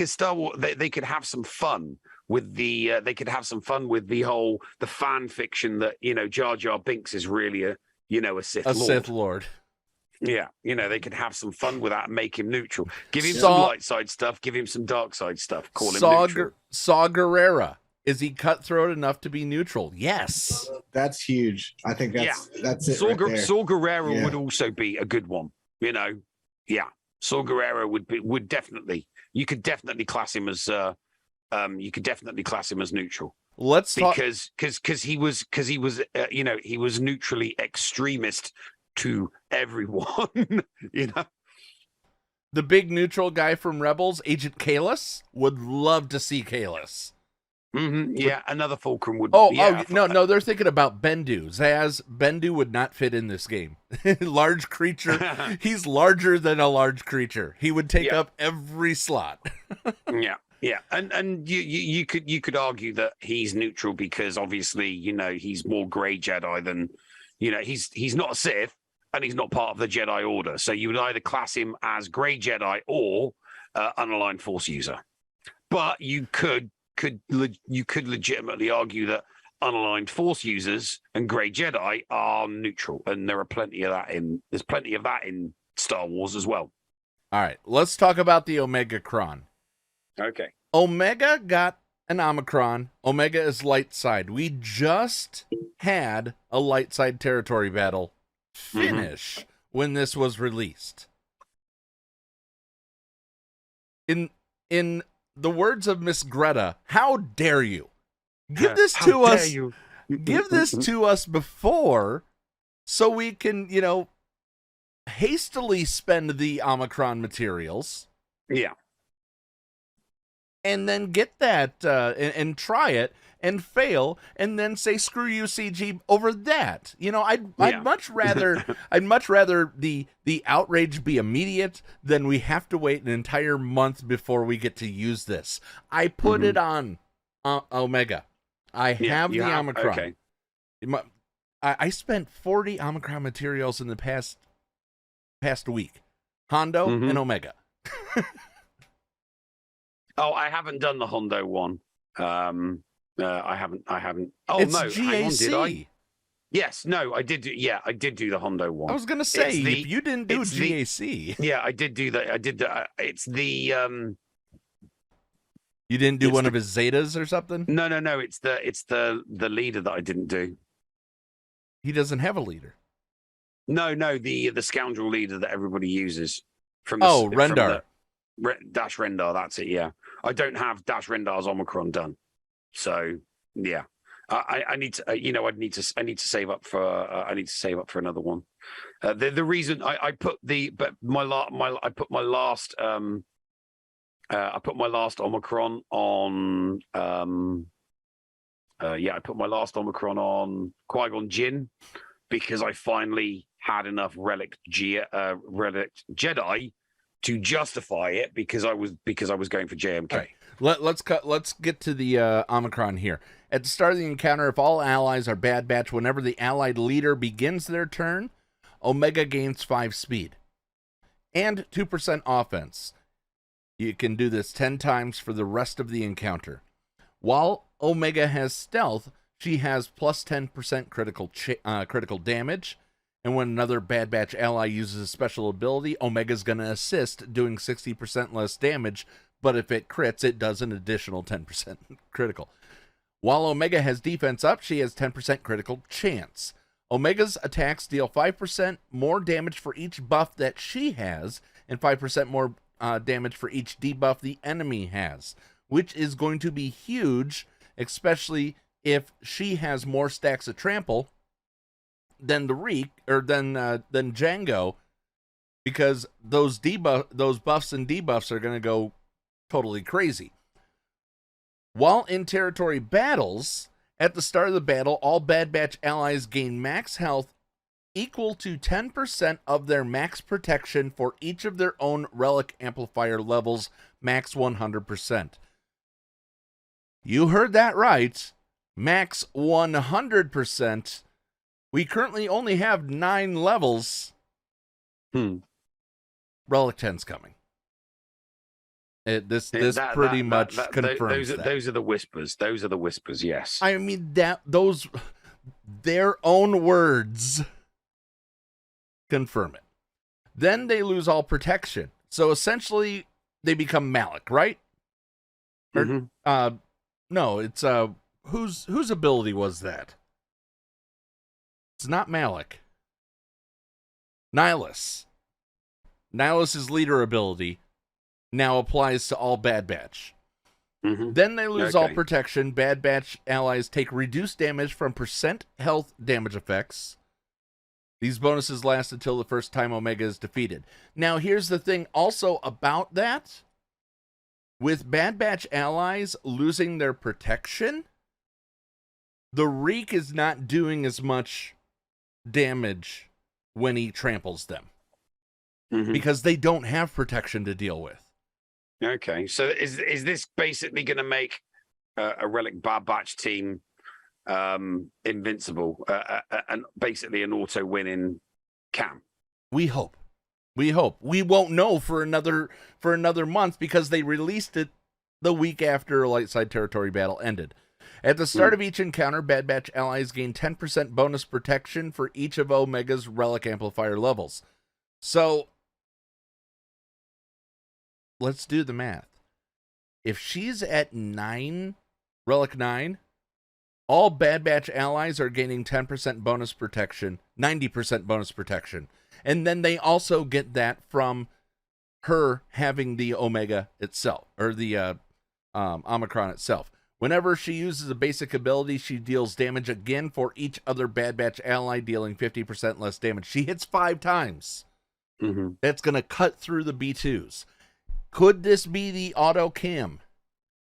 D: Star Wars they could have some fun with the whole fan fiction that Jar Jar Binks is really a Sith Lord. Yeah, they could have some fun with that and make him neutral. Give him some light side stuff, give him some dark side stuff. Call him neutral.
C: Saw Gerrera. Is he cutthroat enough to be neutral? Yes.
H: That's huge. I think that's it. Saw
D: Gerrera would also be a good one. Saw Gerrera would definitely. You could definitely class him as neutral.
C: Let's talk
D: because he was he was neutrally extremist to everyone.
C: The big neutral guy from Rebels, Agent Kalis, would love to see Kalis.
D: Mm-hmm. Yeah, another Fulcrum would.
C: No, they're thinking about Bendu. Zaz, Bendu would not fit in this game. Large creature. He's larger than a large creature. He would take up every slot.
D: Yeah, and you could argue that he's neutral because obviously he's more Grey Jedi than he's not a Sith and he's not part of the Jedi Order. So you would either class him as Grey Jedi or unaligned Force user. But you could legitimately argue that unaligned Force users and Grey Jedi are neutral, and there's plenty of that in Star Wars as well.
C: All right, let's talk about the Omega Cron.
D: Okay.
C: Omega got an Omicron. Omega is light side. We just had a light side territory battle finish when this was released. In the words of Miss Greta, how dare you? Give this to us. Give this to us before so we can, hastily spend the Omicron materials.
D: Yeah.
C: and then get that and try it and fail and then say screw you CG over that. You know, I'd much rather the outrage be immediate than we have to wait an entire month before we get to use this. I put it on Omega. I have the Omicron.
D: Okay.
C: I spent 40 Omicron materials in the past week. Hondo and Omega.
D: Oh, I haven't done the Hondo one. I haven't. Oh,
C: it's
D: no.
C: GAC.
D: Hang on, did I? Yes, no, I did. I did do the Hondo one.
C: I was going to say, if you didn't do GAC.
D: Yeah, I did do that. I did that. It's the...
C: You didn't do one of his Zetas or something?
D: No. It's the leader that I didn't do.
C: He doesn't have a leader.
D: No, the scoundrel leader that everybody uses.
C: Rendar.
D: Dash Rendar, that's it, yeah. I don't have Dash Rendar's Omicron done. So, yeah. I need to, I need to save up for another one. The reason I put my last Omicron on I put my last Omicron on Qui-Gon Jinn because I finally had enough relic Jedi to justify it because I was going for JMK.
C: Right. Let's get to the Omicron here. At the start of the encounter, if all allies are Bad Batch, whenever the allied leader begins their turn, Omega gains 5 speed and 2% offense. You can do this 10 times for the rest of the encounter. While Omega has stealth, she has plus 10% critical damage. And when another Bad Batch ally uses a special ability, Omega's going to assist, doing 60% less damage. But if it crits, it does an additional 10% critical. While Omega has defense up, she has 10% critical chance. Omega's attacks deal 5% more damage for each buff that she has, and 5% more damage for each debuff the enemy has, which is going to be huge, especially if she has more stacks of trample than than Django, because those buffs and debuffs are going to go totally crazy. While in territory battles, at the start of the battle, all Bad Batch allies gain max health equal to 10% of their max protection for each of their own relic amplifier levels, max 100%. You heard that right. Max 100%. We currently only have 9 levels. Relic 10's coming. This pretty much confirms that.
D: Those are the whispers. Those are the whispers, yes.
C: I mean, their own words confirm it. Then they lose all protection. So essentially, they become Malik, right? No, it's whose ability was that? It's not Malik. Nihilus. Nihilus's leader ability now applies to all Bad Batch. Then they lose all protection. Bad Batch allies take reduced damage from percent health damage effects. These bonuses last until the first time Omega is defeated. Now, here's the thing also about that. With Bad Batch allies losing their protection, the Reek is not doing as much damage when he tramples them. Because they don't have protection to deal with.
D: Okay, so is this basically going to make a Relic Bad Batch team invincible and basically an auto win in Cam?
C: We hope. We won't know for another month because they released it the week after a Lightside Territory battle ended. At the start of each encounter, Bad Batch allies gain 10% bonus protection for each of Omega's relic amplifier levels. So let's do the math. If she's at 9, Relic 9, all Bad Batch allies are gaining 10% bonus protection, 90% bonus protection. And then they also get that from her having the Omega itself, or the Omicron itself. Whenever she uses a basic ability, she deals damage again for each other Bad Batch ally, dealing 50% less damage. She hits 5 times. That's going to cut through the B2s. Could this be the auto cam?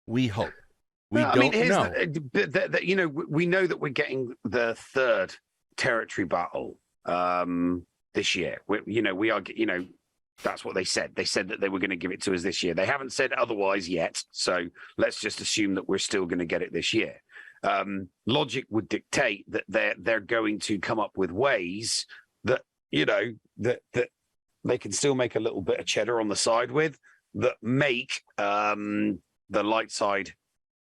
C: We hope. We
D: No,
C: don't know.
D: You know, we know that we're getting the third territory battle this year. We are. You know, that's what they said. They said that they were going to give it to us this year. They haven't said otherwise yet. So let's just assume that we're still going to get it this year. Logic would dictate that they're going to come up with ways that, you know, that they can still make a little bit of cheddar on the side with, that make the light side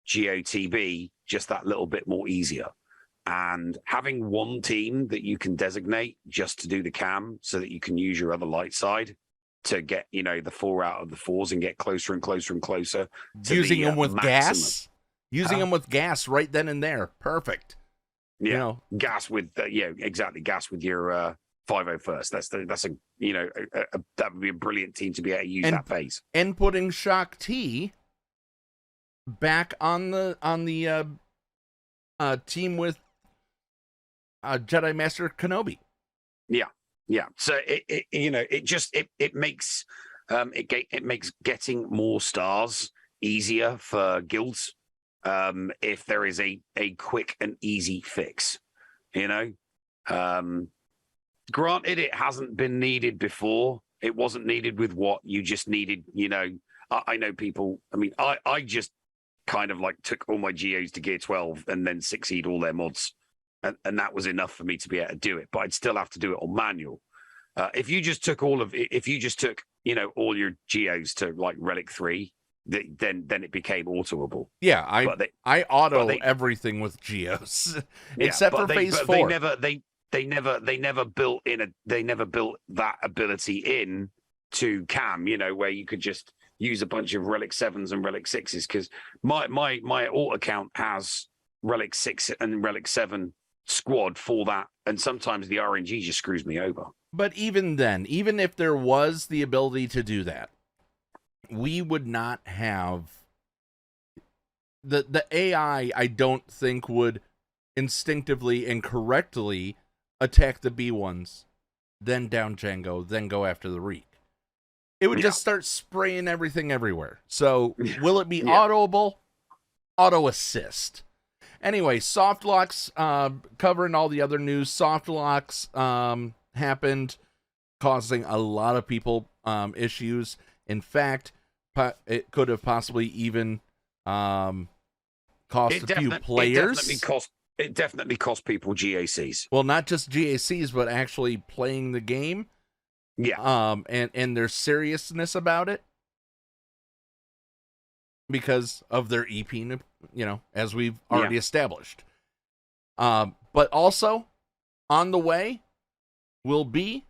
D: GOTB just that little bit more easier. And having one team that you can designate just to do the cam, so that you can use your other light side to get, you know, the 4 out of the 4s and get closer and closer and closer.
C: Using them with
D: maximum.
C: gas. Using them with gas right then and there. Perfect.
D: Yeah,
C: you know,
D: gas with exactly. Gas with your 501st. That's a you know that would be a brilliant team to be able to use that phase.
C: And putting Shock T back on the team with Jedi Master Kenobi.
D: Yeah. So it makes getting more stars easier for guilds. If there is a quick and easy fix, you know. Granted, it hasn't been needed before. It wasn't needed with what you just needed, you know. I know people, I mean, I just kind of like took all my geos to gear 12 and then 6E'd all their mods. And that was enough for me to be able to do it. But I'd still have to do it on manual. If you just took you know, all your geos to like Relic 3, then it became autoable.
C: Yeah, I auto everything with geos, except for phase 4.
D: They never built that ability in to cam, you know, where you could just use a bunch of Relic 7s and Relic 6s, because my alt account has Relic 6 and Relic 7 squad for that, and sometimes the RNG just screws me over.
C: But even then, even if there was the ability to do that, we would not have the AI. I don't think would instinctively and correctly attack the B1s, then down Django, then go after the Reek. It would just start spraying everything everywhere. So will it be autoable? Auto assist. Anyway, soft locks, covering all the other news. Soft locks happened, causing a lot of people issues. In fact, it could have possibly even cost a few players.
D: It definitely cost people GACs.
C: Well, not just GACs, but actually playing the game.
D: Yeah.
C: And their seriousness about it, because of their EP, you know, as we've already established. But also, on the way will be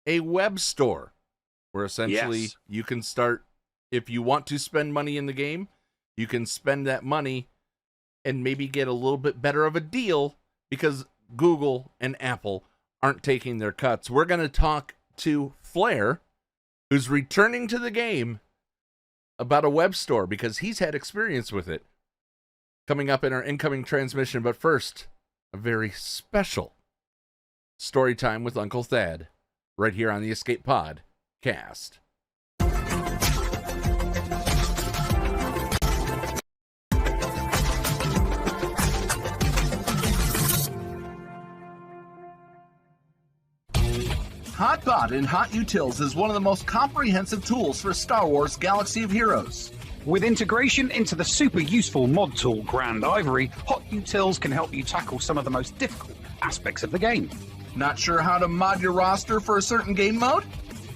C: a web store where essentially you can start, if you want to spend money in the game, you can spend that money and maybe get a little bit better of a deal, because Google and Apple aren't taking their cuts. We're going to talk to Flair, who's returning to the game, about a web store, because he's had experience with it, coming up in our incoming transmission. But first, a very special story time with Uncle Thad, right here on the Escape Pod Cast.
I: HotBot in HotUtils is one of the most comprehensive tools for Star Wars Galaxy of Heroes.
J: With integration into the super useful mod tool Grand Ivory, HotUtils can help you tackle some of the most difficult aspects of the game.
I: Not sure how to mod your roster for a certain game mode?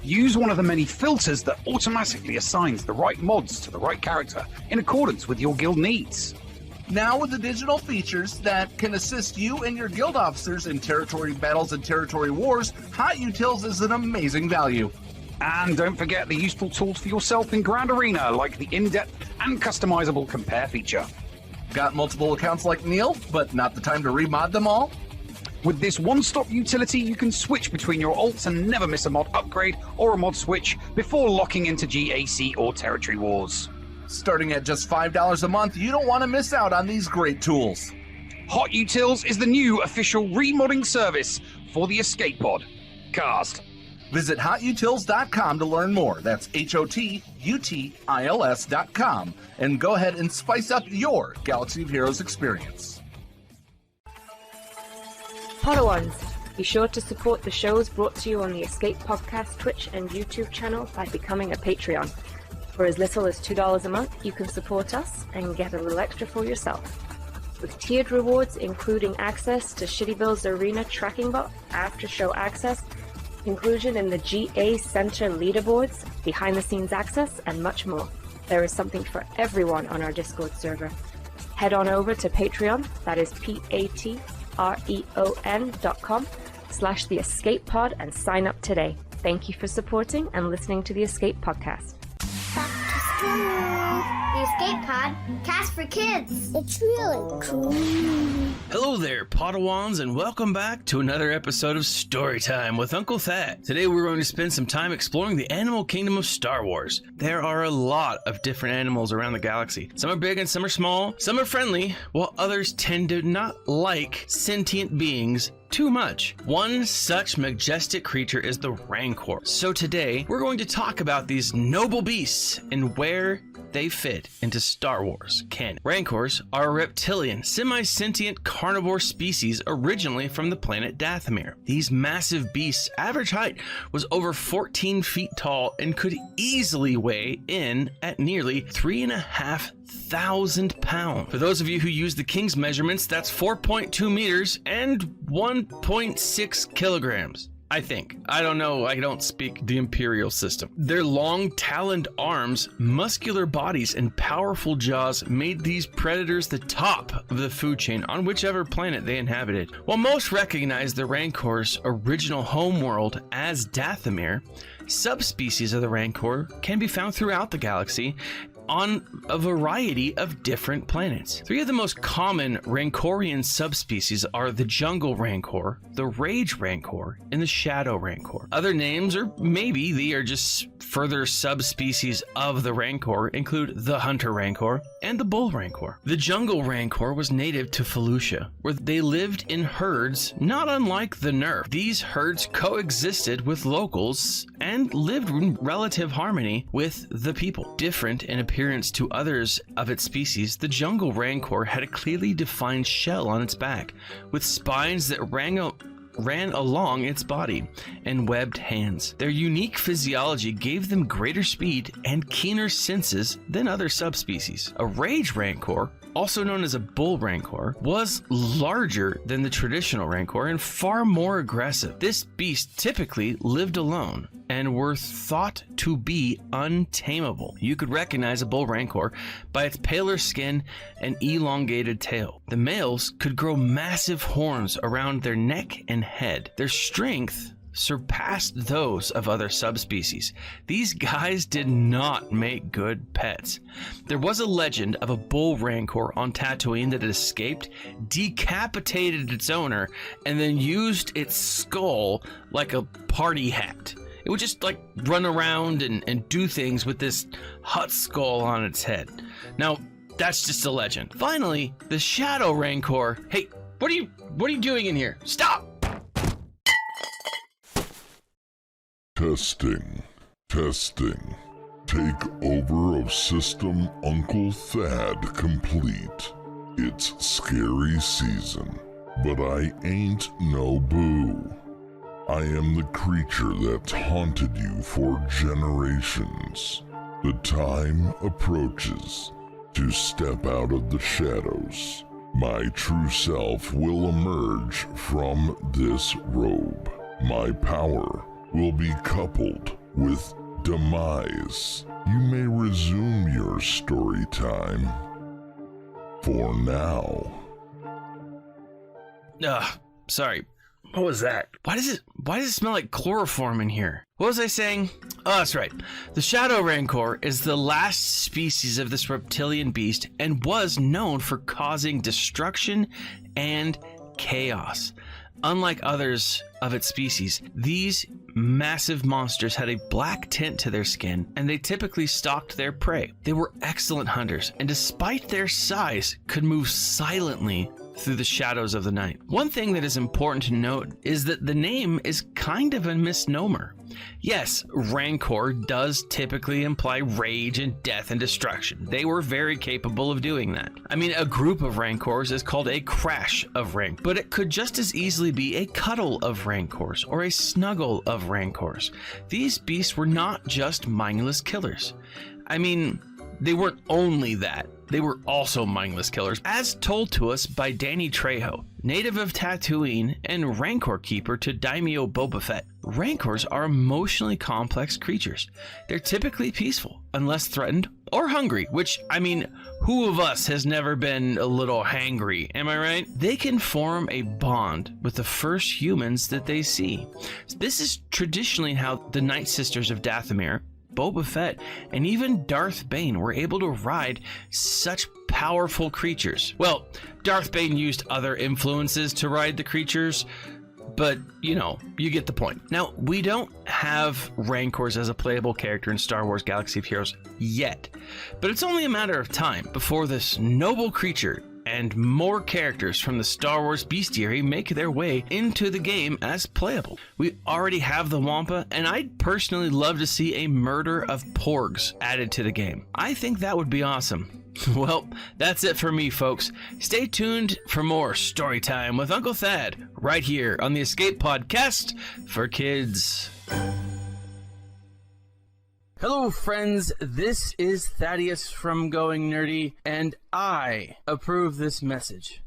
J: Use one of the many filters that automatically assigns the right mods to the right character in accordance with your guild needs.
I: Now with the digital features that can assist you and your guild officers in territory battles and territory wars, HotUtils is an amazing value.
J: And don't forget the useful tools for yourself in Grand Arena, like the in-depth and customizable compare feature.
I: Got multiple accounts like Neil, but not the time to remod them all?
J: With this one-stop utility, you can switch between your alts and never miss a mod upgrade or a mod switch before locking into GAC or territory wars.
I: Starting at just $5 a month, you don't want to miss out on these great tools.
J: HotUtils is the new official remodding service for the Escape Pod Cast.
I: Visit HotUtils.com to learn more. That's HOTUTILS.com. And go ahead and spice up your Galaxy of Heroes experience.
L: Podawans, be sure to support the shows brought to you on the Escape Podcast Twitch and YouTube channel by becoming a Patreon. For as little as $2 a month, you can support us and get a little extra for yourself. With tiered rewards including access to Shitty Bill's Arena tracking bot, after-show access, inclusion in the GA Center leaderboards, behind-the-scenes access, and much more. There is something for everyone on our Discord server. Head on over to Patreon, that is patreon.com/The Escape Pod, and sign up today. Thank you for supporting and listening to the Escape Podcast.
E: Back to school. The Escape Pod, cast for kids. It's really cool.
M: Hello there, Podawans, and welcome back to another episode of Storytime with Uncle Thad. Today we're going to spend some time exploring the animal kingdom of Star Wars. There are a lot of different animals around the galaxy. Some are big and some are small. Some are friendly, while others tend to not like sentient beings too much. One such majestic creature is the Rancor. So today, we're going to talk about these noble beasts and where they fit into Star Wars canon. Rancors are a reptilian, semi-sentient carnivore species originally from the planet Dathomir. These massive beasts' average height was over 14 feet tall and could easily weigh in at nearly 3,500 pounds. For those of you who use the King's measurements, that's 4.2 meters and 1.6 kilograms. I think. I don't know. I don't speak the Imperial system. Their long taloned arms, muscular bodies, and powerful jaws made these predators the top of the food chain on whichever planet they inhabited. While most recognize the Rancor's original homeworld as Dathomir, subspecies of the Rancor can be found throughout the galaxy on a variety of different planets. Three of the most common Rancorian subspecies are the Jungle Rancor, the Rage Rancor, and the Shadow Rancor. Other names, or maybe they are just further subspecies of the Rancor, include the Hunter Rancor and the Bull Rancor. The Jungle Rancor was native to Felucia, where they lived in herds not unlike the Nerf. These herds coexisted with locals and lived in relative harmony with the people. Different in appearance to others of its species, the Jungle Rancor had a clearly defined shell on its back, with spines that ran along its body and webbed hands. Their unique physiology gave them greater speed and keener senses than other subspecies. A Rage Rancor, also known as a Bull Rancor, was larger than the traditional Rancor and far more aggressive. This beast typically lived alone and were thought to be untamable. You could recognize a Bull Rancor by its paler skin and elongated tail. The males could grow massive horns around their neck and head. Their strength surpassed those of other subspecies. These guys did not make good pets. There was a legend of a Bull Rancor on Tatooine that had escaped, decapitated its owner, and then used its skull like a party hat. It would just like run around and do things with this hut skull on its head. Now, that's just a legend. Finally, the Shadow Rancor. Hey, what are you doing in here? Stop!
N: Testing. Takeover of System Uncle Thad complete. It's scary season, but I ain't no boo. I am the creature that's haunted you for generations. The time approaches to step out of the shadows. My true self will emerge from this robe. My power will be coupled with demise. You may resume your story time. For now.
M: Sorry. What was that? Why does it smell like chloroform in here? What was I saying? Oh, that's right. The Shadow Rancor is the last species of this reptilian beast and was known for causing destruction and chaos. Unlike others of its species, these massive monsters had a black tint to their skin, and they typically stalked their prey. They were excellent hunters, and despite their size, could move silently through the shadows of the night. One thing that is important to note is that the name is kind of a misnomer. Yes, Rancor does typically imply rage and death and destruction. They were very capable of doing that. I mean, a group of Rancors is called a crash of Rank, but it could just as easily be a cuddle of Rancors or a snuggle of Rancors. These beasts were not just mindless killers. I mean, they weren't only that. They were also mindless killers, as told to us by Danny Trejo, native of Tatooine and Rancor keeper to Daimyo Boba Fett. Rancors are emotionally complex creatures. They're typically peaceful, unless threatened or hungry, which, I mean, who of us has never been a little hangry, am I right? They can form a bond with the first humans that they see. This is traditionally how the Night Sisters of Dathomir, Boba Fett, and even Darth Bane were able to ride such powerful creatures. Well, Darth Bane used other influences to ride the creatures, but, you know, you get the point. Now, we don't have Rancors as a playable character in Star Wars Galaxy of Heroes yet, but it's only a matter of time before this noble creature and more characters from the Star Wars bestiary make their way into the game as playable. We already have the Wampa, and I'd personally love to see a murder of Porgs added to the game. I think that would be awesome. Well, that's it for me, folks. Stay tuned for more story time with Uncle Thad right here on the Escape Podcast for Kids. Hello, friends. This is Thaddeus from Going Nerdy, and I approve this message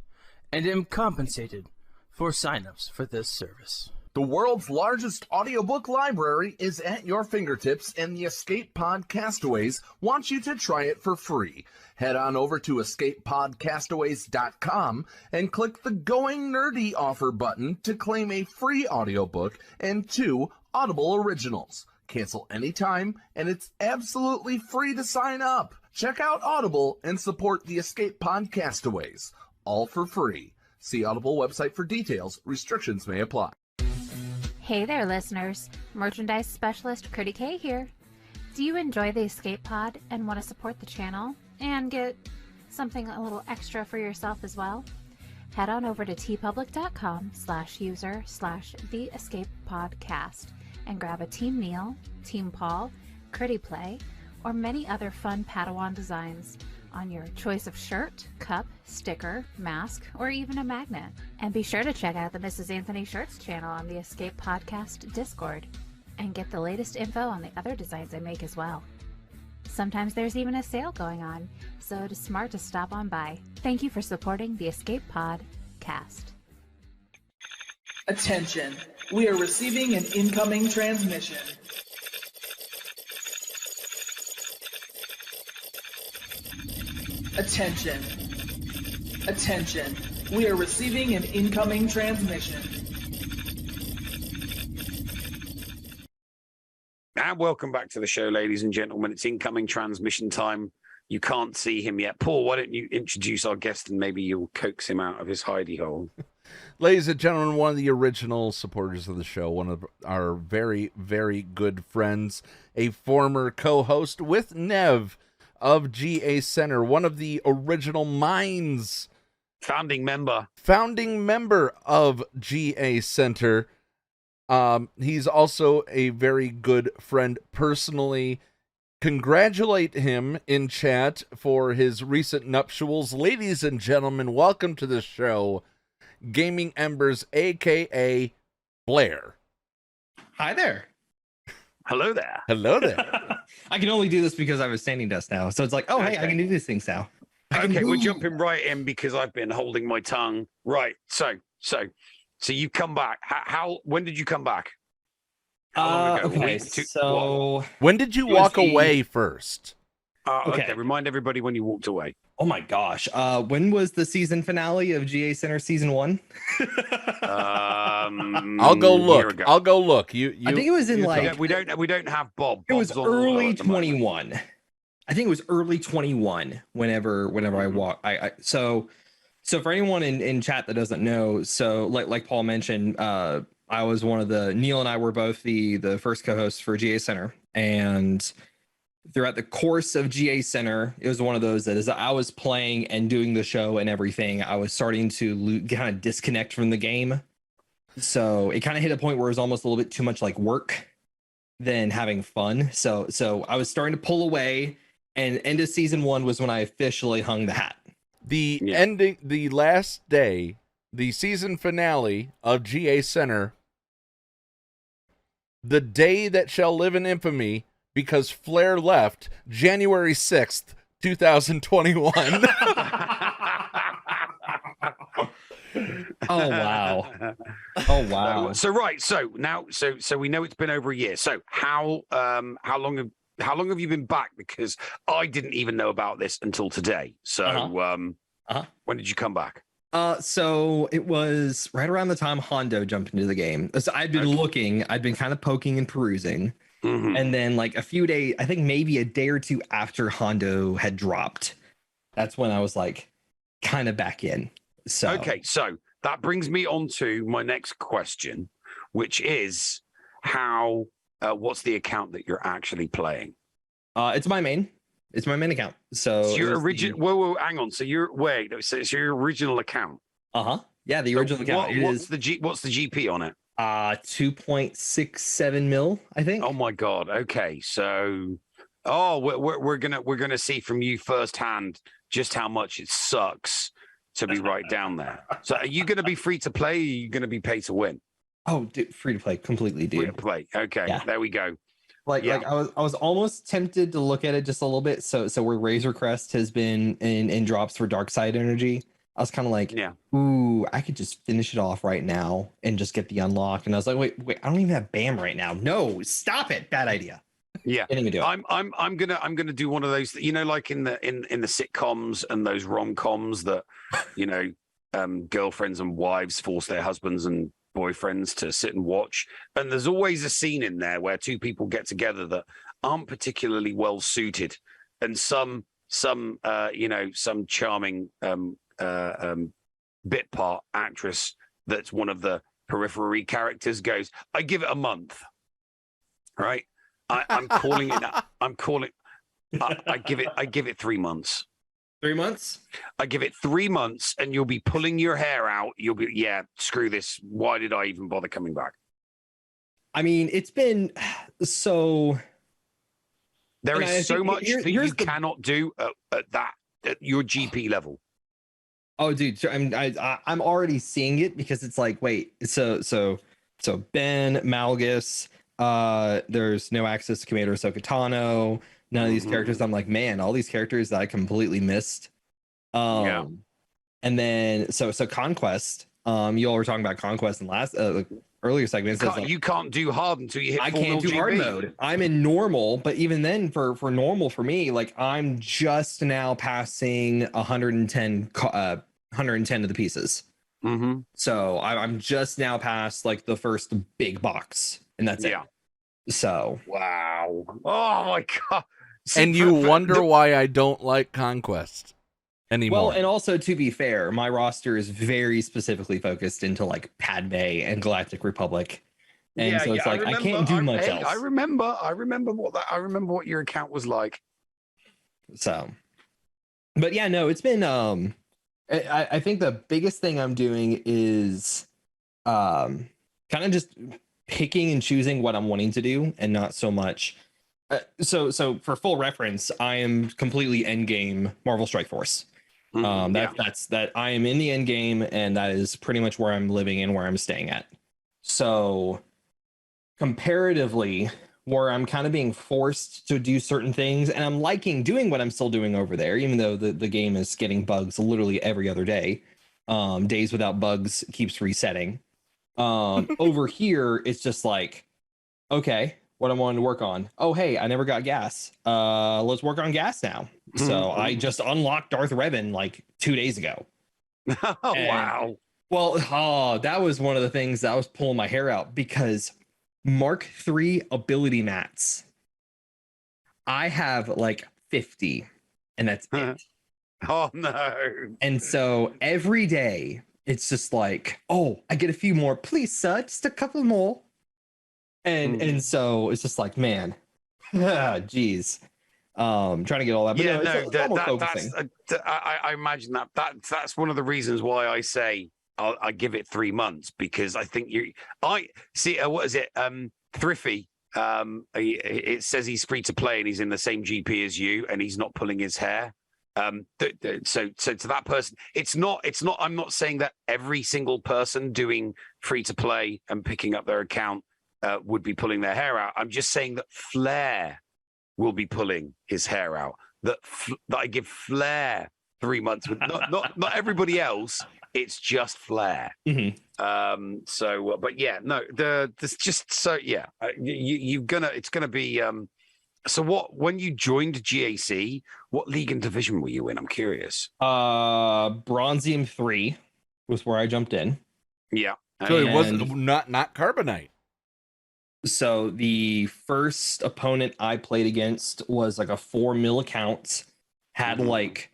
M: and am compensated for signups for this service.
I: The world's largest audiobook library is at your fingertips, and the Escape Pod Castaways wants you to try it for free. Head on over to escapepodcastaways.com and click the Going Nerdy offer button to claim a free audiobook and 2 Audible originals. Cancel anytime, and it's absolutely free to sign up. Check out Audible and support the Escape Podcastaways. All for free. See Audible website for details. Restrictions may apply.
K: Hey there, listeners. Merchandise specialist Critty K here. Do you enjoy the Escape Pod and want to support the channel and get something a little extra for yourself as well? Head on over to tpublic.com/user/theescapepodcast and grab a Team Neil, Team Paul, Critty Play, or many other fun Padawan designs on your choice of shirt, cup, sticker, mask, or even a magnet. And be sure to check out the Mrs. Anthony Shirts channel on the Escape Podcast Discord and get the latest info on the other designs I make as well. Sometimes there's even a sale going on, so it is smart to stop on by. Thank you for supporting the Escape Podcast.
F: Attention, we are receiving an incoming transmission. Attention. Attention, we are receiving an incoming transmission.
D: And welcome back to the show, ladies and gentlemen. It's incoming transmission time. You can't see him yet. Paul, why don't you introduce our guest and maybe you'll coax him out of his hidey hole.
C: Ladies and gentlemen, one of the original supporters of the show, one of our very, very good friends, a former co-host with Nev of GA Center, one of the original minds.
D: Founding member
C: of GA Center. He's also a very good friend personally. Congratulate him in chat for his recent nuptials. Ladies and gentlemen, welcome to the show, Gaming Embers, a.k.a. Blair.
O: Hi there.
D: Hello there.
C: Hello there.
O: I can only do this because I have a standing desk now. So it's like, oh,
D: Okay.
O: hey, I can do these things now.
D: Okay, we're jumping right in because I've been holding my tongue. Right. So you come back. When did you come back? How long ago?
O: Okay,
D: Week, two,
O: so
D: what?
C: When did you walk away first?
D: Okay, remind everybody when you walked away.
O: Oh my gosh. When was the season finale of GA Center season 1?
C: I'll go look. You
O: I think it was in like
D: we don't have Bob.
O: It was
D: Bob's on
O: early
D: at the moment.
O: 21. I think it was early 21 whenever I walk. So for anyone in chat that doesn't know, so like Paul mentioned, I was one of Neil and I were both the first co-hosts for GA Center, and throughout the course of GA Center, it was one of those that as I was playing and doing the show and everything, I was starting to kind of disconnect from the game. So it kind of hit a point where it was almost a little bit too much like work than having fun. So I was starting to pull away, and end of season 1 was when I officially hung the hat.
C: The ending, the last day, the season finale of GA Center, the day that shall live in infamy because Flair left, January 6th, 2021.
O: Oh wow. Oh wow.
D: So now we know it's been over a year. So how long have you been back? Because I didn't even know about this until today. So when did you come back?
O: So it was right around the time Hondo jumped into the game. So I'd been looking, I'd been kind of poking and perusing.
D: Mm-hmm.
O: And then like a few days, I think maybe a day or two after Hondo had dropped, that's when I was like kind of back in. So
D: okay, so that brings me on to my next question, which is what's the account that you're actually playing?
O: It's my main account. So
D: your original whoa, hang on. So so it's your original account.
O: Yeah, the original account.
D: What's the GP on it?
O: 2.67 mil, I think.
D: Oh my god. Okay, so we're gonna see from you firsthand just how much it sucks to be right down there. So are you gonna be free to play? Or are you gonna be pay to win?
O: Oh, dude, free to play completely, dude.
D: Free to play. Okay, There we go.
O: Like I was almost tempted to look at it just a little bit. So where Razor Crest has been in drops for Dark Side Energy, I was kind of like, ooh, I could just finish it off right now and just get the unlock. And I was like, wait, I don't even have BAM right now. No, stop it. Bad idea.
D: Yeah,
O: didn't even do it.
D: I'm gonna do one of those, like in the sitcoms and those rom-coms that, girlfriends and wives force their husbands and boyfriends to sit and watch, and there's always a scene in there where two people get together that aren't particularly well suited, and some charming bit part actress that's one of the periphery characters goes, I give it a month, right? I'm calling it. I give it 3 months.
O: 3 months?
D: I give it 3 months, and you'll be pulling your hair out. You'll be, screw this. Why did I even bother coming back?
O: I mean, it's been so.
D: There is so much that you cannot do at your GP level.
O: Oh, dude, I'm already seeing it because it's like, wait, so Ben Malgus. There's no access to Commander Sokatano. None of these characters. I'm like, man, all these characters that I completely missed. And then so Conquest. You all were talking about Conquest in last earlier segments.
D: You can't do hard until you hit.
O: I can't do hard mode. I'm in normal, but even then, for normal for me, like I'm just now passing 110 of the pieces.
D: Mm-hmm.
O: So I'm just now past like the first big box, and that's it. So
D: wow. Oh my god.
C: See, and you wonder why I don't like Conquest anymore.
O: Well, and also to be fair, my roster is very specifically focused into like Padme and Galactic Republic. And so it's like I can't do much else.
D: I remember what your account was like.
O: So but yeah, no, it's been I think the biggest thing I'm doing is kind of just picking and choosing what I'm wanting to do, and not so much. So for full reference, I am completely end game Marvel Strike Force. That's I am in the end game, and that is pretty much where I'm living and where I'm staying at. So comparatively, where I'm kind of being forced to do certain things, and I'm liking doing what I'm still doing over there, even though the game is getting bugs literally every other day. Days without bugs keeps resetting. Over here, it's just like, okay, what I'm wanting to work on. Oh, hey, I never got gas. Let's work on gas now. So I just unlocked Darth Revan like 2 days ago.
D: Wow.
O: Well, that was one of the things that I was pulling my hair out, because Mark III ability mats, I have like 50, and that's it.
D: Oh no.
O: And so every day it's just like, oh, I get a few more, please, sir, just a couple more. And so it's just like, man, geez. trying to get all that. But
D: Yeah,
O: it's more focusing.
D: I imagine that's one of the reasons why I say I give it 3 months, because I think I see. What is it? Thrifty. It says he's free to play and he's in the same GP as you, and he's not pulling his hair. So to that person, it's not. I'm not saying that every single person doing free to play and picking up their account would be pulling their hair out. I'm just saying that Flair will be pulling his hair out. That I give Flair 3 months with not everybody else. It's just Flair. But yeah, no, it's just so yeah. It's gonna be. So when you joined GAC, what league and division were you in? I'm curious.
O: Bronzium 3 was where I jumped in.
D: Yeah.
C: So it wasn't not Carbonite.
O: So the first opponent I played against was like a 4 mil account, had like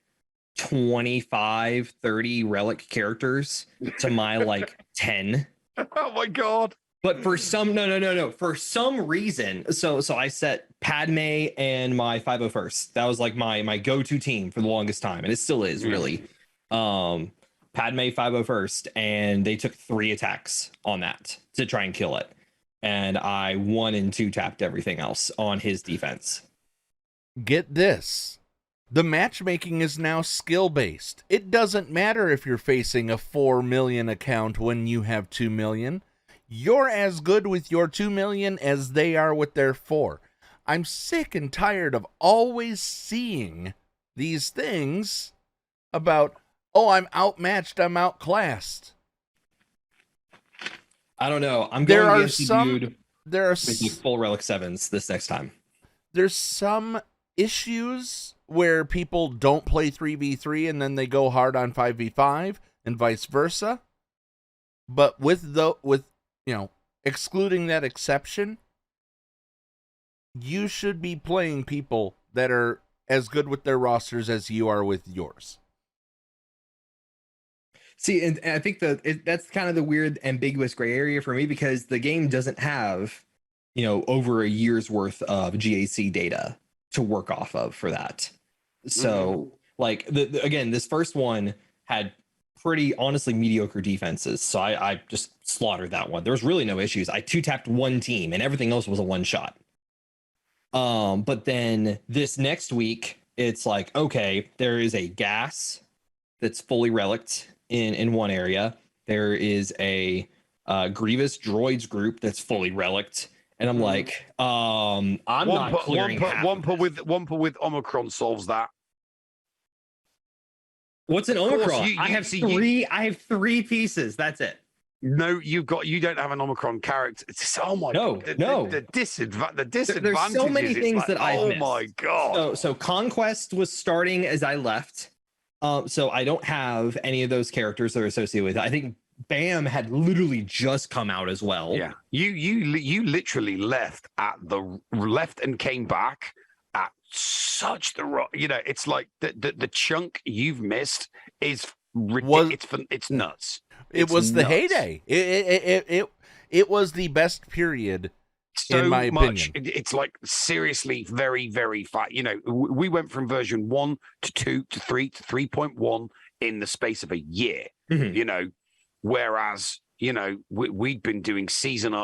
O: 25, 30 relic characters to my like 10.
D: Oh my god.
O: But for some no. For some reason, so I set Padme and my 501st. That was like my go-to team for the longest time, and it still is really. Padme 501st, and they took 3 attacks on that to try and kill it. And I 1 and 2 tapped everything else on his defense.
C: Get this. The matchmaking is now skill-based. It doesn't matter if you're facing a 4 million account when you have 2 million. You're as good with your 2 million as they are with their 4. I'm sick and tired of always seeing these things about, oh, I'm outmatched, I'm outclassed.
O: I don't know. I'm going against the dude making full relic 7s this next time.
C: There's some issues where people don't play 3v3 and then they go hard on 5v5 and vice versa. But with excluding that exception, you should be playing people that are as good with their rosters as you are with yours.
O: See, and I think that's kind of the weird, ambiguous gray area for me, because the game doesn't have, over a year's worth of GAC data to work off of for that. So, like, again, this first one had pretty honestly mediocre defenses, so I just slaughtered that one. There was really no issues. I 2-tapped 1 team, and everything else was a 1-shot. But then this next week, it's like, okay, there is a gas that's fully relicked in one area. There is a Grievous Droids group that's fully relicked, and I'm like, I'm not clearing
D: Wampa with Omicron solves that.
O: What's an Omicron? I have 3 pieces. That's it.
D: No, you don't have an Omicron character.
O: No.
D: The disadvantage.
O: There's so many things that I've missed.
D: Oh my god.
O: So Conquest was starting as I left. So I don't have any of those characters that are associated with it. I think Bam had literally just come out as well.
D: Yeah. You literally left and came back at such it's like the chunk you've missed is ridiculous. It's nuts.
C: It was the heyday. It was the best period, in my opinion.
D: It's like seriously very, very fast. We went from version 1 to 2 to 3 to 3.1 in the space of a year. Whereas we'd been doing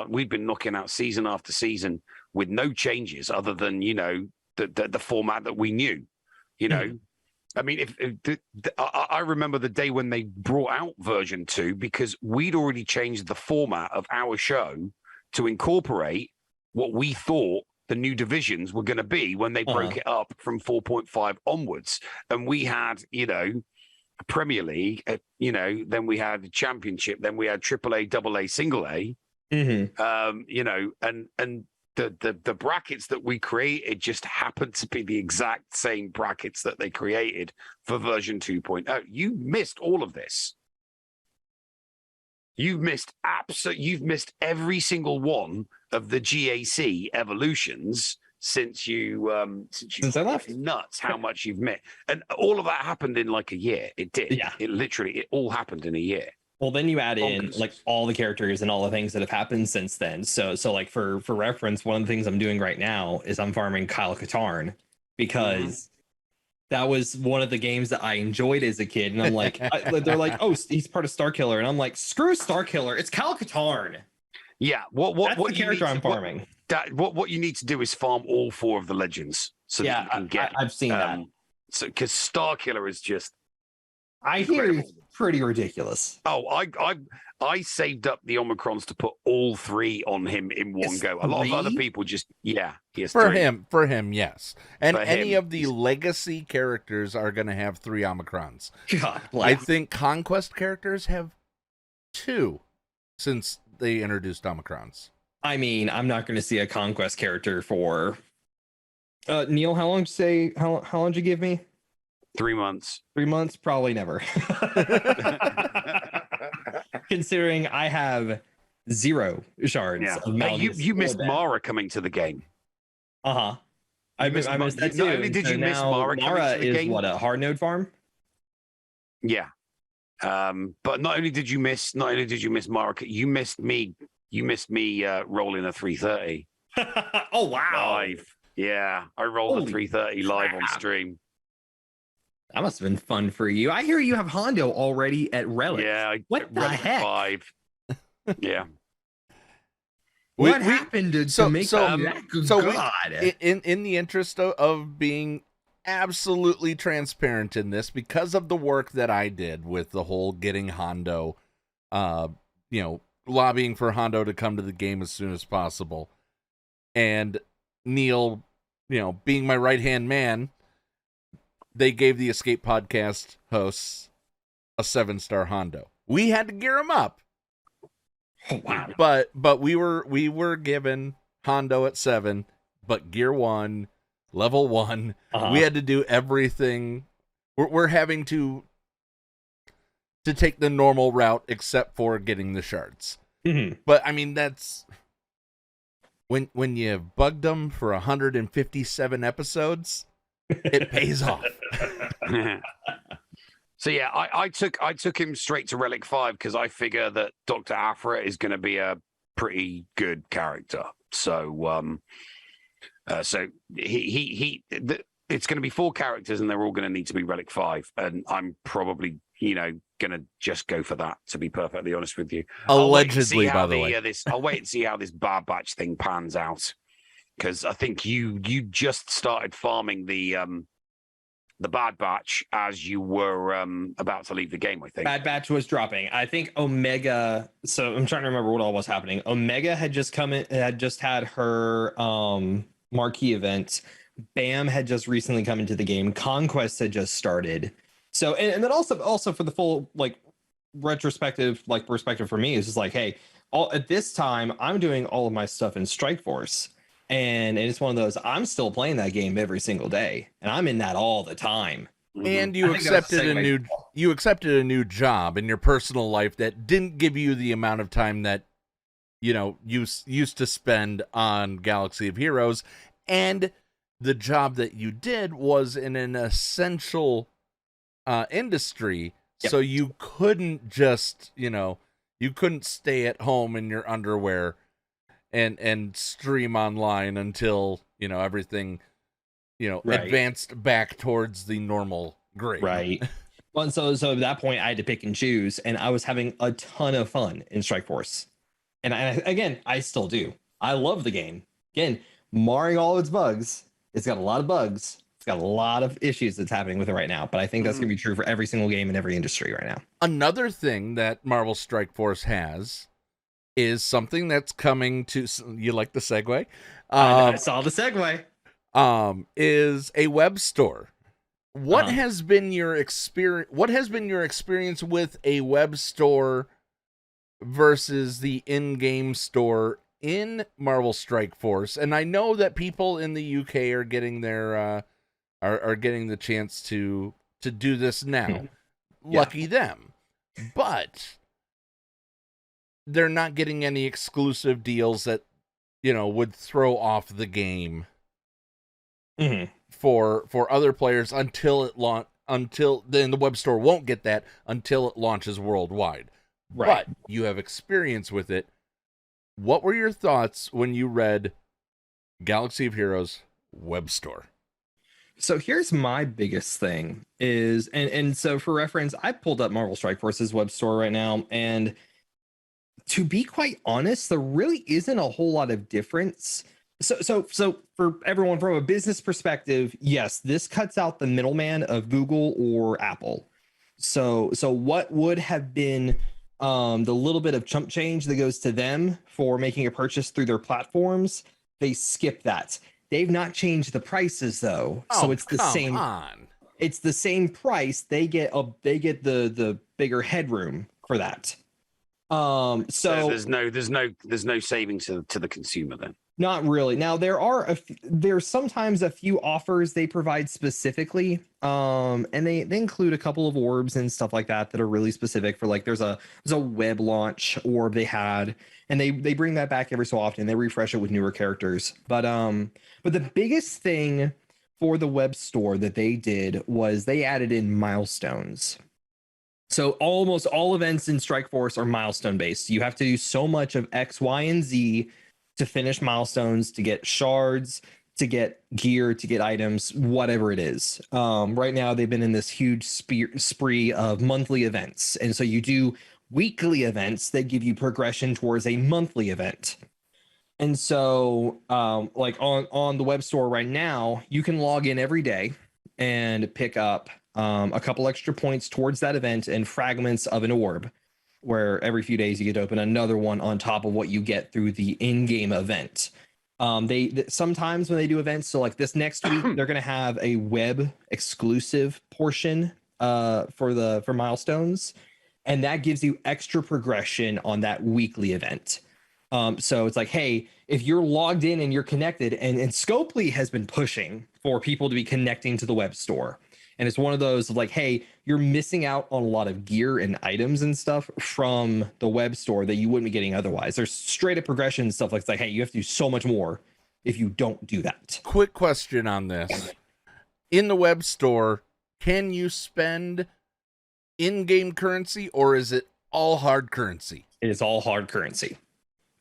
D: we'd been knocking out season after season with no changes other than the format that we knew. I mean, I remember the day when they brought out version 2, because we'd already changed the format of our show to incorporate what we thought the new divisions were going to be when they broke it up from 4.5 onwards. And we had, Premier League, then we had the Championship, then we had AAA, AA, Single A, and the brackets that we created just happened to be the exact same brackets that they created for version 2.0. You missed all of this. You've missed every single one of the GAC evolutions since I left. Nuts how much you've missed. And all of that happened in like a year. It did. Yeah. It all happened in a year.
O: Well, then you add in like all the characters and all the things that have happened since then. So like for reference, one of the things I'm doing right now is I'm farming Kyle Katarn because that was one of the games that I enjoyed as a kid. And I'm like, they're like, oh, he's part of Starkiller. And I'm like, screw Starkiller. It's Cal Katarn.
D: Yeah.
O: That's the character I'm farming.
D: What you need to do is farm all 4 of the legends. So that you can get.
O: I've seen that.
D: So because Starkiller is just.
O: I hear it's pretty ridiculous.
D: Oh, I saved up the Omicrons to put all 3 on him in one go. A lot of other people just he has
C: for
D: 3.
C: him, yes. And
D: For
C: any
D: him,
C: of the legacy characters are going to have 3 Omicrons.
O: God,
C: I think Conquest characters have 2 since they introduced Omicrons.
O: I mean, I'm not going to see a Conquest character for Neil. How long did you give me?
D: 3 months.
O: 3 months? Probably never. Considering I have 0 shards.
D: Yeah.
O: Of Malgus
D: You missed Mara coming to the game.
O: I missed that too.
D: Not only did you miss Mara coming to the
O: is
D: game,
O: what, a hard node farm?
D: Yeah. But not only did you miss Mara, you missed me. You missed me rolling a 330.
O: Oh wow!
D: Live. Yeah, I rolled a 330 live on stream.
O: That must have been fun for you. I hear you have Hondo already at Relic.
D: Yeah.
O: What the
D: Relic
O: heck?
D: 5. Yeah.
O: What happened to make that? Good God.
C: In the interest of being absolutely transparent in this, because of the work that I did with the whole getting Hondo, lobbying for Hondo to come to the game as soon as possible, and Neil, being my right-hand man, they gave the Escape Podcast hosts a 7-star Hondo. We had to gear him up.
O: Oh, wow.
C: But we were given Hondo at 7, but Gear 1, Level 1. We had to do everything. We're having to take the normal route except for getting the shards.
O: Mm-hmm.
C: But I mean, that's when you bugged them for 157 episodes, it pays off.
D: So yeah, I took him straight to Relic 5 because I figure that Dr. Aphra is going to be a pretty good character. So it's going to be 4 characters and they're all going to need to be Relic 5, and I'm probably going to just go for that, to be perfectly honest with you.
C: Allegedly, by the way.
D: I'll wait and see how this Bad Batch thing pans out, because I think you just started farming the Bad Batch as you were about to leave the game, I think.
O: Bad Batch was dropping. I think Omega. So I'm trying to remember what all was happening. Omega had just had her marquee event. BAM had just recently come into the game. Conquest had just started. So and then also for the full retrospective perspective for me is just like, hey, at this time I'm doing all of my stuff in Strike Force. And it's one of those, I'm still playing that game every single day, and I'm in that all the time.
C: And you accepted a new job in your personal life that didn't give you the amount of time that you used to spend on Galaxy of Heroes, and the job that you did was in an essential industry. Yep. So you couldn't just you couldn't stay at home in your underwear and stream online until everything advanced back towards the normal grade.
O: Right. Well, and so at that point I had to pick and choose, and I was having a ton of fun in Strike Force, and I still do. I love the game. Again, marring all its bugs, it's got a lot of bugs. It's got a lot of issues that's happening with it right now, but I think that's going to be true for every single game in every industry right now.
C: Another thing that Marvel Strike Force has is something that's coming to, you like the segue?
O: I saw the segue.
C: Is a web store. What has been your experience? What has been your experience with a web store versus the in-game store in Marvel Strike Force? And I know that people in the UK are getting their are getting the chance to do this now. Lucky them. But they're not getting any exclusive deals that would throw off the game for other players until then. The web store won't get that until it launches worldwide.
O: Right.
C: But you have experience with it. What were your thoughts when you read Galaxy of Heroes web store?
O: So here's my biggest thing is, and so for reference, I pulled up Marvel Strike Force's web store right now, and to be quite honest, there really isn't a whole lot of difference. So for everyone, from a business perspective, yes, this cuts out the middleman of Google or Apple. So what would have been the little bit of chump change that goes to them for making a purchase through their platforms, they skip that. They've not changed the prices though, so it's the same. It's the same price. They get the bigger headroom for that. So
D: there's no savings to the consumer then.
O: Not really. Now there's sometimes a few offers they provide specifically, and they include a couple of orbs and stuff like that are really specific for, like, there's a web launch orb they had, and they bring that back every so often. They refresh it with newer characters, but the biggest thing for the web store that they did was they added in milestones. So almost all events in Strike Force are milestone based. You have to do so much of X, Y, and Z to finish milestones, to get shards, to get gear, to get items, whatever it is. Right now, they've been in this huge spree of monthly events. And so you do weekly events that give you progression towards a monthly event. And so like on the web store right now, you can log in every day and pick up a couple extra points towards that event and fragments of an orb, where every few days you get to open another one on top of what you get through the in-game event. They sometimes when they do events, so like this next week, they're going to have a web exclusive portion for milestones, and that gives you extra progression on that weekly event. So it's like, hey, if you're logged in and you're connected, and Scopely has been pushing for people to be connecting to the web store. And it's one of those of like, hey, you're missing out on a lot of gear and items and stuff from the web store that you wouldn't be getting otherwise. There's straight up progression and stuff like, it's like, hey, you have to do so much more if you don't do that.
C: Quick question on this. In the web store, can you spend in-game currency, or is it all hard currency?
O: It is all hard currency.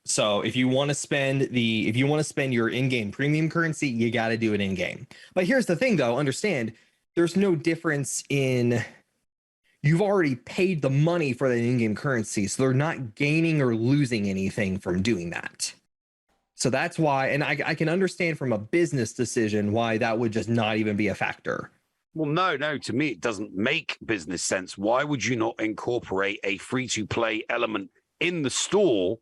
O: So if you want to spend your in-game premium currency, you got to do it in-game. But here's the thing though, understand, there's no difference in, you've already paid the money for that in-game currency, so they're not gaining or losing anything from doing that. So that's why, and I can understand from a business decision why that would just not even be a factor.
D: Well, no, to me, it doesn't make business sense. Why would you not incorporate a free-to-play element in the store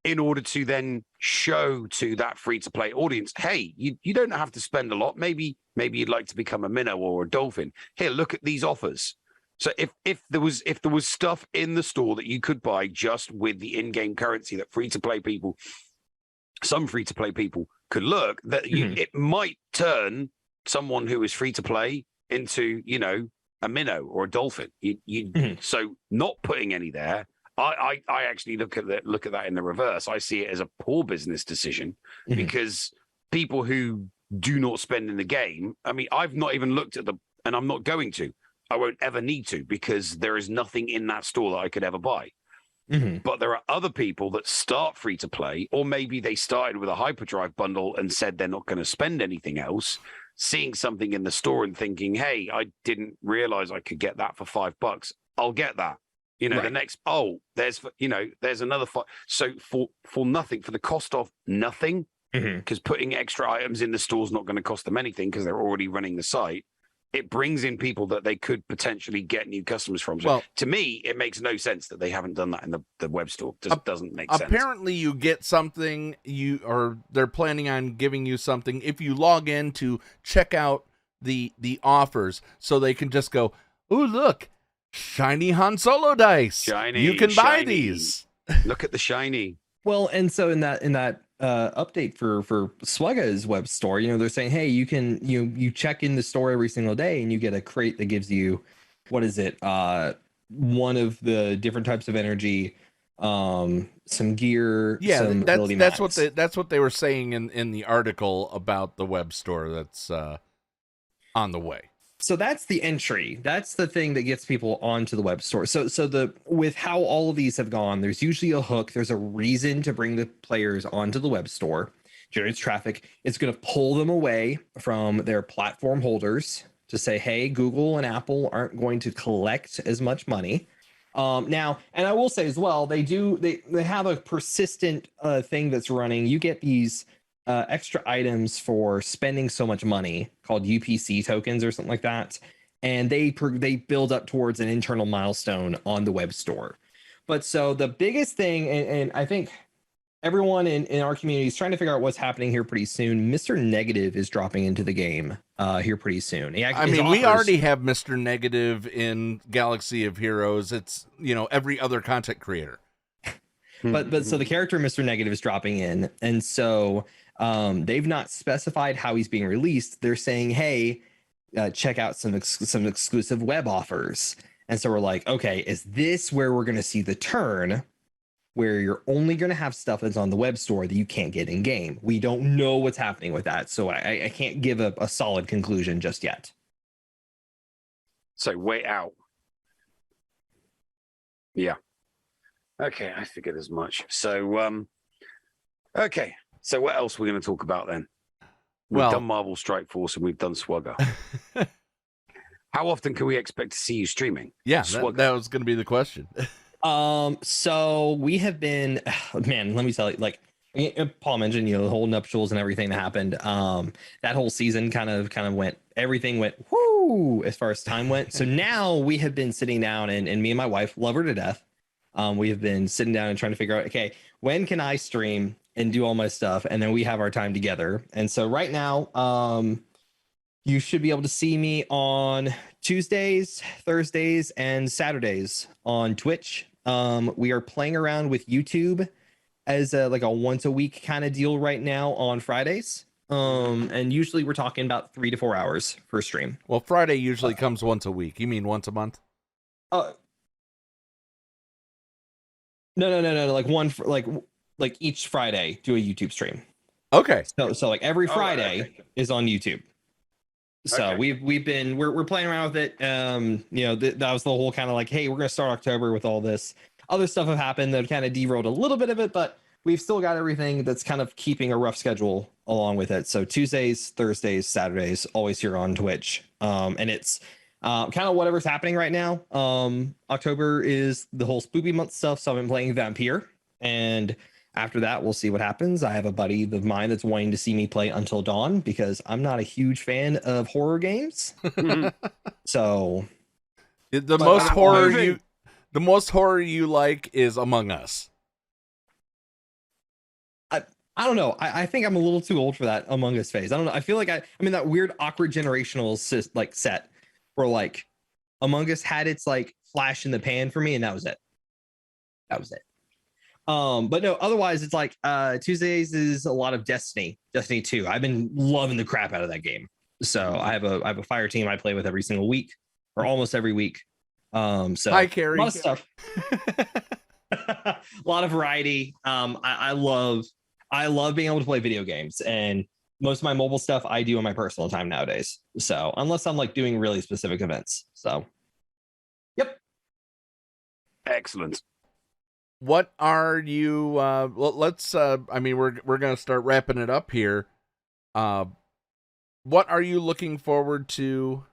D: in order to then show to that free-to-play audience, hey, you don't have to spend a lot. Maybe you'd like to become a minnow or a dolphin. Here, look at these offers. So if there was stuff in the store that you could buy just with the in-game currency that some free-to-play people could look, that it might turn someone who is free-to-play into, a minnow or a dolphin. So not putting any there, I actually look at that in the reverse. I see it as a poor business decision because people who do not spend in the game, I mean, I've not even looked at and I'm not going to. I won't ever need to, because there is nothing in that store that I could ever buy. But there are other people that start free to play, or maybe they started with a hyperdrive bundle and said they're not going to spend anything else, seeing something in the store and thinking, hey, I didn't realize I could get that for $5. I'll get that. Right. The next, there's another $5. So for nothing, for the cost of nothing, because putting extra items in the store is not going to cost them anything because they're already running the site. It brings in people that they could potentially get new customers from. So to me, it makes no sense that they haven't done that in the web store. Just doesn't make sense.
C: Apparently, you get something, they're planning on giving you something if you log in to check out the offers, so they can just go, "Ooh, look, shiny Han Solo dice! You can buy these.
D: Look at the shiny."
O: Well, and so in that update for SWGOH's web store, they're saying, hey, you can you check in the store every single day and you get a crate that gives you, what is it, one of the different types of energy, some gear, some ability
C: that's
O: mats.
C: that's what they were saying in the article about the web store that's on the way.
O: So that's the entry. That's the thing that gets people onto the web store. So with how all of these have gone, there's usually a hook. There's a reason to bring the players onto the web store. generates traffic. It's going to pull them away from their platform holders to say, hey, Google and Apple aren't going to collect as much money. Now, and I will say as well, they have a persistent thing that's running. You get these extra items for spending so much money called UPC tokens or something like that. And they build up towards an internal milestone on the web store. But so the biggest thing, and I think everyone in our community is trying to figure out what's happening here pretty soon. Mr. Negative is dropping into the game here pretty soon. We
C: already have Mr. Negative in Galaxy of Heroes. It's, every other content creator.
O: But so the character Mr. Negative is dropping in. And so they've not specified how he's being released. They're saying, hey, check out some exclusive web offers. And so we're like, okay, is this where we're going to see the turn where you're only going to have stuff that's on the web store that you can't get in game? We don't know what's happening with that. So I can't give a solid conclusion just yet.
D: So wait out. Yeah. Okay, I figured as much. So, okay. So what else are we going to talk about then? We've done Marvel Strike Force and we've done SWGOH. How often can we expect to see you streaming?
C: Yeah, that was going to be the question.
O: So we have been, man, let me tell you, like Paul mentioned, the whole nuptials and everything that happened. That whole season kind of everything went whoo as far as time went. So now we have been sitting down and me and my wife love her to death. We have been sitting down and trying to figure out, okay, when can I stream and do all my stuff? And then we have our time together. And so right now, you should be able to see me on Tuesdays, Thursdays, and Saturdays on Twitch. We are playing around with YouTube as a once a week kind of deal right now on Fridays. And usually we're talking about 3 to 4 hours for a stream.
C: Well, Friday usually comes once a week. You mean once a month?
O: No. Like each Friday, do a YouTube stream.
C: Okay.
O: So like every Friday is on YouTube. So we're playing around with it. That was the whole kind of like, hey, we're gonna start October with all this. Other stuff have happened that kind of derailed a little bit of it, but we've still got everything that's kind of keeping a rough schedule along with it. So Tuesdays, Thursdays, Saturdays, always here on Twitch. And it's kind of whatever's happening right now. October is the whole spooky month stuff. So I've been playing Vampire, and after that, we'll see what happens. I have a buddy of mine that's wanting to see me play Until Dawn because I'm not a huge fan of horror games. So
C: the most horror you like is Among Us.
O: I don't know. I think I'm a little too old for that Among Us phase. I don't know. I feel like I'm in that weird awkward generational set where like Among Us had its like flash in the pan for me, and that was it. But no, otherwise it's like Tuesdays is a lot of Destiny 2. I've been loving the crap out of that game. So I have a fire team I play with every single week or almost every week. So
C: hi, Carrie.
O: A lot of stuff. A lot of variety. I love being able to play video games, and most of my mobile stuff I do on my personal time nowadays. So unless I'm like doing really specific events. So yep.
D: Excellent.
C: What are you let's we're going to start wrapping it up here. What are you looking forward to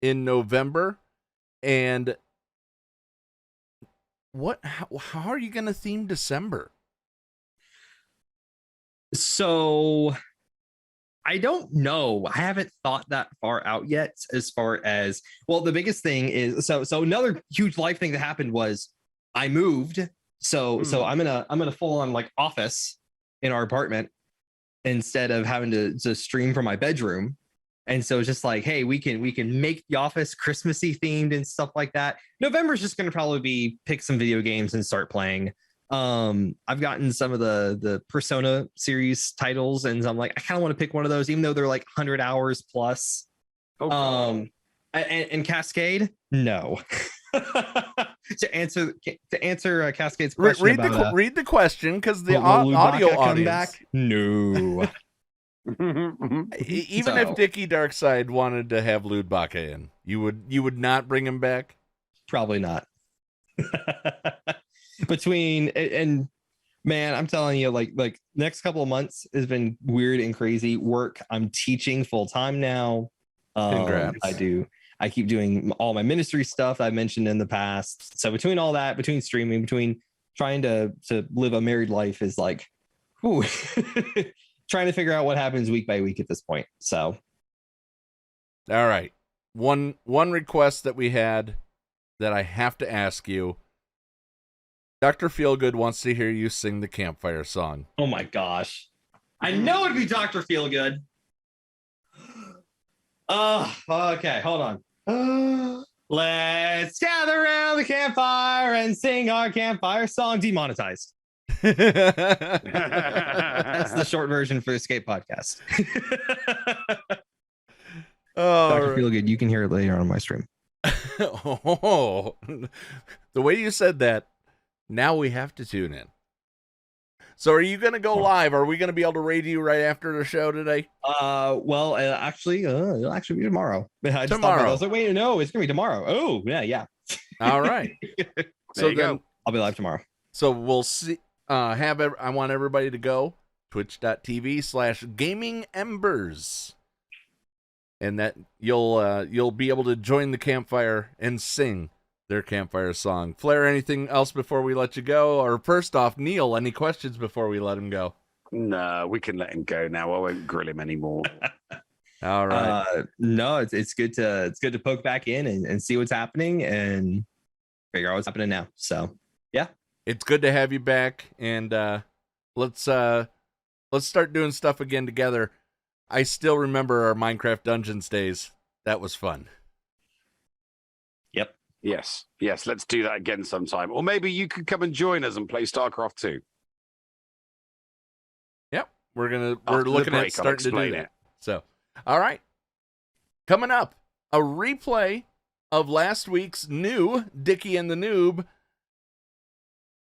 C: in November, and how are you going to theme December?
O: So I don't know. I haven't thought that far out yet as far as, well, the biggest thing is, so another huge life thing that happened was I moved. So I'm in a full on like office in our apartment instead of having to stream from my bedroom. And so it's just like, hey, we can make the office Christmassy themed and stuff like that. November's just going to probably be pick some video games and start playing. I've gotten some of the Persona series titles, and I'm like, I kind of want to pick one of those, even though they're like 100 hours plus. And Cascade, no. to answer Cascade's question,
C: read the question, because the audio audience.
O: Back? No.
C: Even if Dickie Darkside wanted to have Ludbaka in, you would not bring him back?
O: Probably not. Between and Man, I'm telling you, like next couple of months has been weird and crazy. Work, I'm teaching full time now.
C: Congrats.
O: I keep doing all my ministry stuff I mentioned in the past. So between all that, between streaming, between trying to live a married life is like, whew, trying to figure out what happens week by week at this point. So,
C: all right, one request that we had that I have to ask you. Dr. Feelgood wants to hear you sing the campfire song.
O: Oh my gosh. I know it'd be Dr. Feelgood. Oh, okay. Hold on. Let's gather around the campfire and sing our campfire song. Demonetized. That's the short version for Escape Podcast. Dr. Feelgood, you can hear it later on my stream.
C: Oh, the way you said that, now we have to tune in. So are you going to go live? Are we going to be able to raid you right after the show today?
O: Well, actually, it'll actually be tomorrow.
C: Tomorrow.
O: I was like, wait, no, it's going to be tomorrow. Oh, yeah.
C: All right. So then
O: I'll be live tomorrow.
C: So we'll see. I want everybody to go twitch.tv/gamingembers. And that you'll be able to join the campfire and sing their campfire song. Flair, anything else before we let you go? Or first off, Neil, any questions before we let him go?
D: No, we can let him go now. I won't grill him anymore.
C: All right.
O: No, it's good to poke back in and see what's happening and figure out what's happening now. So yeah,
C: it's good to have you back, and let's start doing stuff again together. I still remember our Minecraft Dungeons days. That was fun.
O: Yep.
D: Yes. Let's do that again sometime. Or maybe you could come and join us and play StarCraft 2.
C: Yep. We're looking at starting to do that. So, all right. Coming up, a replay of last week's new Dickie and the Noob.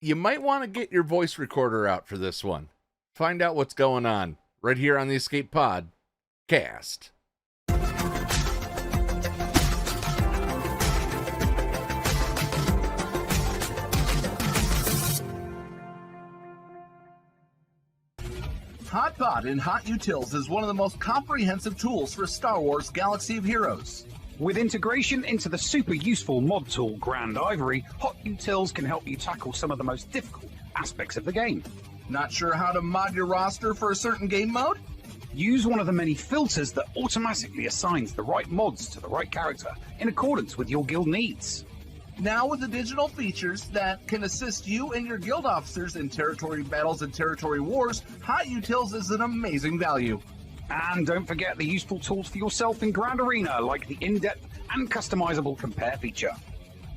C: You might want to get your voice recorder out for this one. Find out what's going on right here on the Escape Pod Cast.
I: HotPod in HotUtils is one of the most comprehensive tools for Star Wars Galaxy of Heroes.
J: With integration into the super useful mod tool Grand Ivory, HotUtils can help you tackle some of the most difficult aspects of the game.
I: Not sure how to mod your roster for a certain game mode?
J: Use one of the many filters that automatically assigns the right mods to the right character in accordance with your guild needs.
I: Now with the digital features that can assist you and your guild officers in territory battles and territory wars, HotUtils is an amazing value.
J: And don't forget the useful tools for yourself in Grand Arena, like the in-depth and customizable compare feature.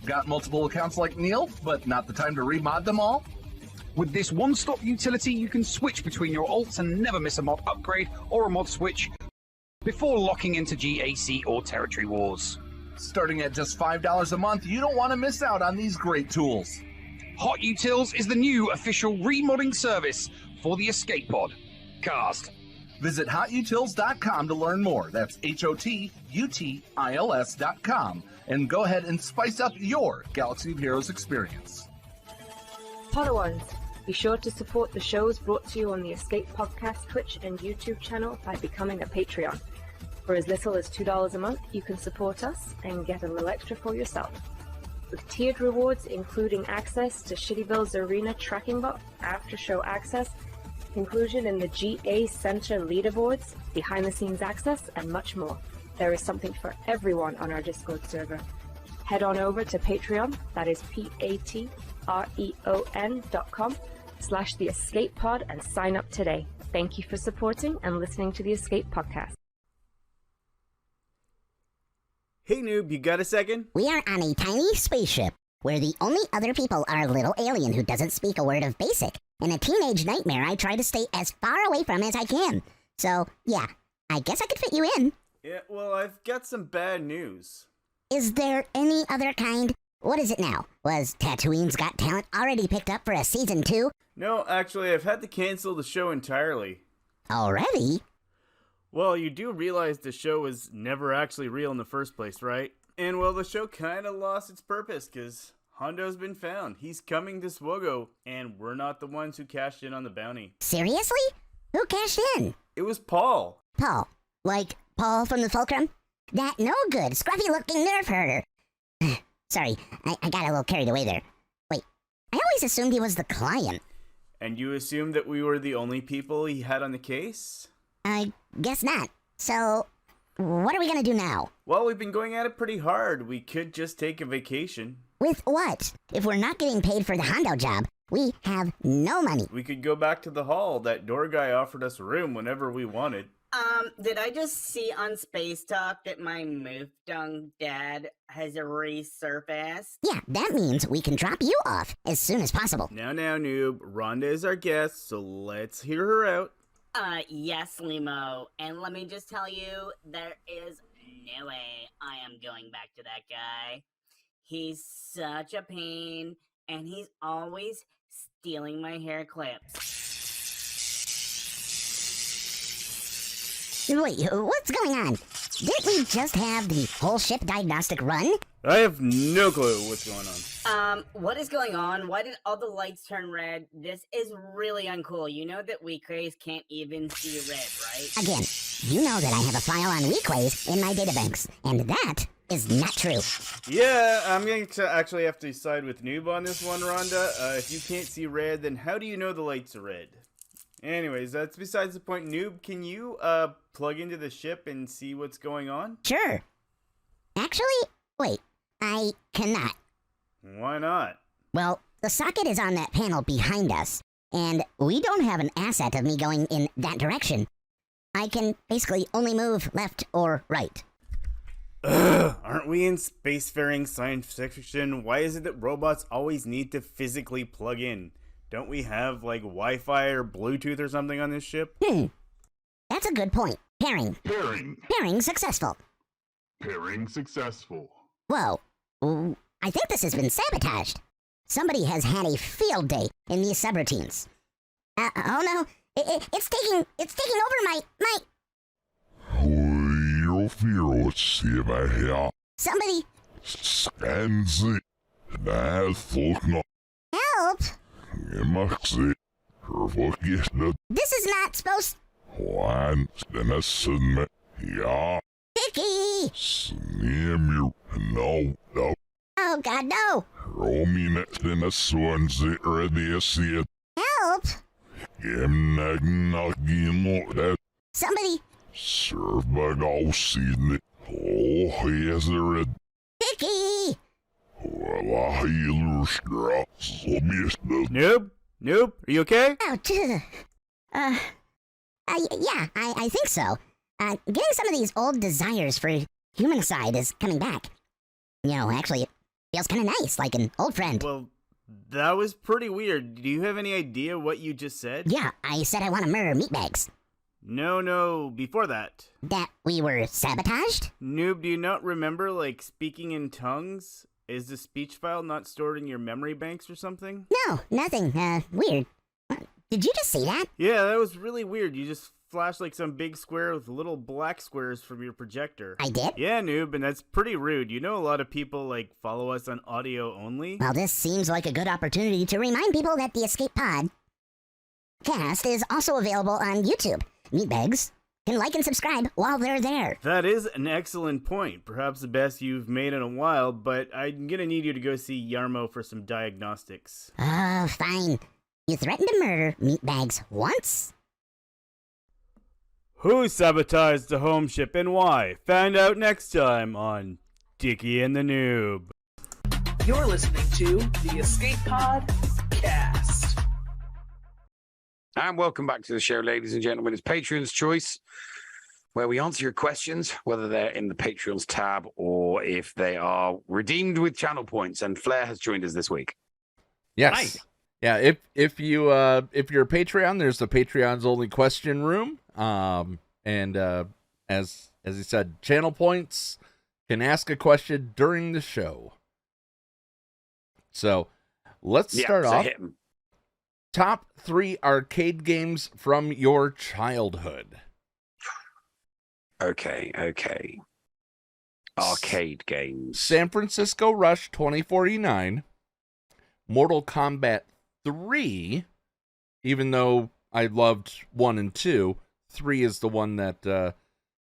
I: Got multiple accounts like Neil, but not the time to remod them all?
J: With this one-stop utility, you can switch between your alts and never miss a mod upgrade or a mod switch before locking into GAC or territory wars.
I: Starting at just $5 a month, you don't want to miss out on these great tools.
J: HotUtils is the new official remodding service for the Escape Pod Cast.
I: Visit HotUtils.com to learn more. That's HotUtils.com. And go ahead and spice up your Galaxy of Heroes experience.
L: Podawans, be sure to support the shows brought to you on the Escape Podcast Twitch and YouTube channel by becoming a Patreon. For as little as $2 a month, you can support us and get a little extra for yourself. With tiered rewards including access to Shitty Bill's Arena tracking bot, after-show access, inclusion in the GA Center leaderboards, behind-the-scenes access, and much more. There is something for everyone on our Discord server. Head on over to Patreon, that is patreon.com/The Escape Pod, and sign up today. Thank you for supporting and listening to the Escape Podcast.
P: Hey noob, you got a second?
Q: We are on a tiny spaceship where the only other people are a little alien who doesn't speak a word of basic. In a teenage nightmare, I try to stay as far away from as I can. So, yeah, I guess I could fit you in.
P: Yeah, well, I've got some bad news.
Q: Is there any other kind? What is it now? Was Tatooine's Got Talent already picked up for a season 2?
P: No, actually, I've had to cancel the show entirely.
Q: Already?
P: Well, you do realize the show was never actually real in the first place, right? And well, the show kind of lost its purpose because Hondo's been found. He's coming to SWGOH, and we're not the ones who cashed in on the bounty.
Q: Seriously? Who cashed in?
P: It was Paul.
Q: Paul. Like Paul from the Fulcrum? That no good, scruffy-looking nerf herder. Sorry, I got a little carried away there. Wait, I always assumed he was the client.
P: And you assumed that we were the only people he had on the case?
Q: I guess not. So, what are we gonna do now?
P: Well, we've been going at it pretty hard. We could just take a vacation.
Q: With what? If we're not getting paid for the Hondo job, we have no money.
P: We could go back to the hall. That door guy offered us a room whenever we wanted.
R: Did I just see on Space Talk that my Moofdung dad has resurfaced?
Q: Yeah, that means we can drop you off as soon as possible.
P: Now, noob. Rhonda is our guest, so let's hear her out.
R: Yes, Limo. And let me just tell you, there is no way I am going back to that guy. He's such a pain, and he's always stealing my hair clips.
Q: Wait, what's going on? Didn't we just have the whole ship diagnostic run?
P: I have no clue what's going on.
R: What is going on? Why did all the lights turn red? This is really uncool. You know that Weequays can't even see red, right?
Q: Again, you know that I have a file on Weequays in my databanks, and that is not true.
P: Yeah, I'm going to actually have to side with Noob on this one, Rhonda. If you can't see red, then how do you know the lights are red? Anyways, that's besides the point. Noob, can you plug into the ship and see what's going on?
Q: Sure. Actually, wait, I cannot.
P: Why not?
Q: Well, the socket is on that panel behind us, and we don't have an asset of me going in that direction. I can basically only move left or right.
P: Ugh, aren't we in spacefaring science fiction? Why is it that robots always need to physically plug in? Don't we have, like, Wi-Fi or Bluetooth or something on this ship?
Q: That's a good point. Pairing. Pairing successful.
N: Pairing successful.
Q: Whoa. I think this has been sabotaged. Somebody has had a field day in these subroutines. Oh no. It's taking over my... Somebody... Help! This is not supposed... Vicky! Oh god, no! Help! Somebody... Vicky!
P: Noob, are you okay?
Q: Oh, yeah, I think so. Getting some of these old desires for human side is coming back. You know, actually, it feels kind of nice, like an old friend.
P: Well, that was pretty weird. Do you have any idea what you just said?
Q: Yeah, I said I want to murder meatbags.
P: No, before that.
Q: That we were sabotaged?
P: Noob, do you not remember, like, speaking in tongues? Is the speech file not stored in your memory banks or something?
Q: No, nothing, weird. Did you just see that?
P: Yeah, that was really weird. You just flashed like some big square with little black squares from your projector.
Q: I did?
P: Yeah, Noob, and that's pretty rude. You know a lot of people, like, follow us on audio only?
Q: Well, this seems like a good opportunity to remind people that the Escape Pod cast is also available on YouTube. Meatbags can like and subscribe while they're there.
P: That is an excellent point. Perhaps the best you've made in a while, but I'm gonna need you to go see Yarmo for some diagnostics.
Q: Oh, fine. You threatened to murder Meatbags once?
P: Who sabotaged the home ship and why? Find out next time on Dickie and the Noob.
F: You're listening to the Escape Pod Cast.
D: And welcome back to the show, ladies and gentlemen. It's Patreon's Choice, where we answer your questions, whether they're in the Patreons tab or if they are redeemed with channel points. And Flair has joined us this week.
C: Yes.
D: Hi.
C: Yeah, if you're a Patreon, there's the Patreon's only question room. And as he said, channel points can ask a question during the show. So let's start off. Top 3 arcade games from your childhood.
D: Okay. Arcade games.
C: San Francisco Rush 2049. Mortal Kombat 3, even though I loved 1 and 2, 3 is the one that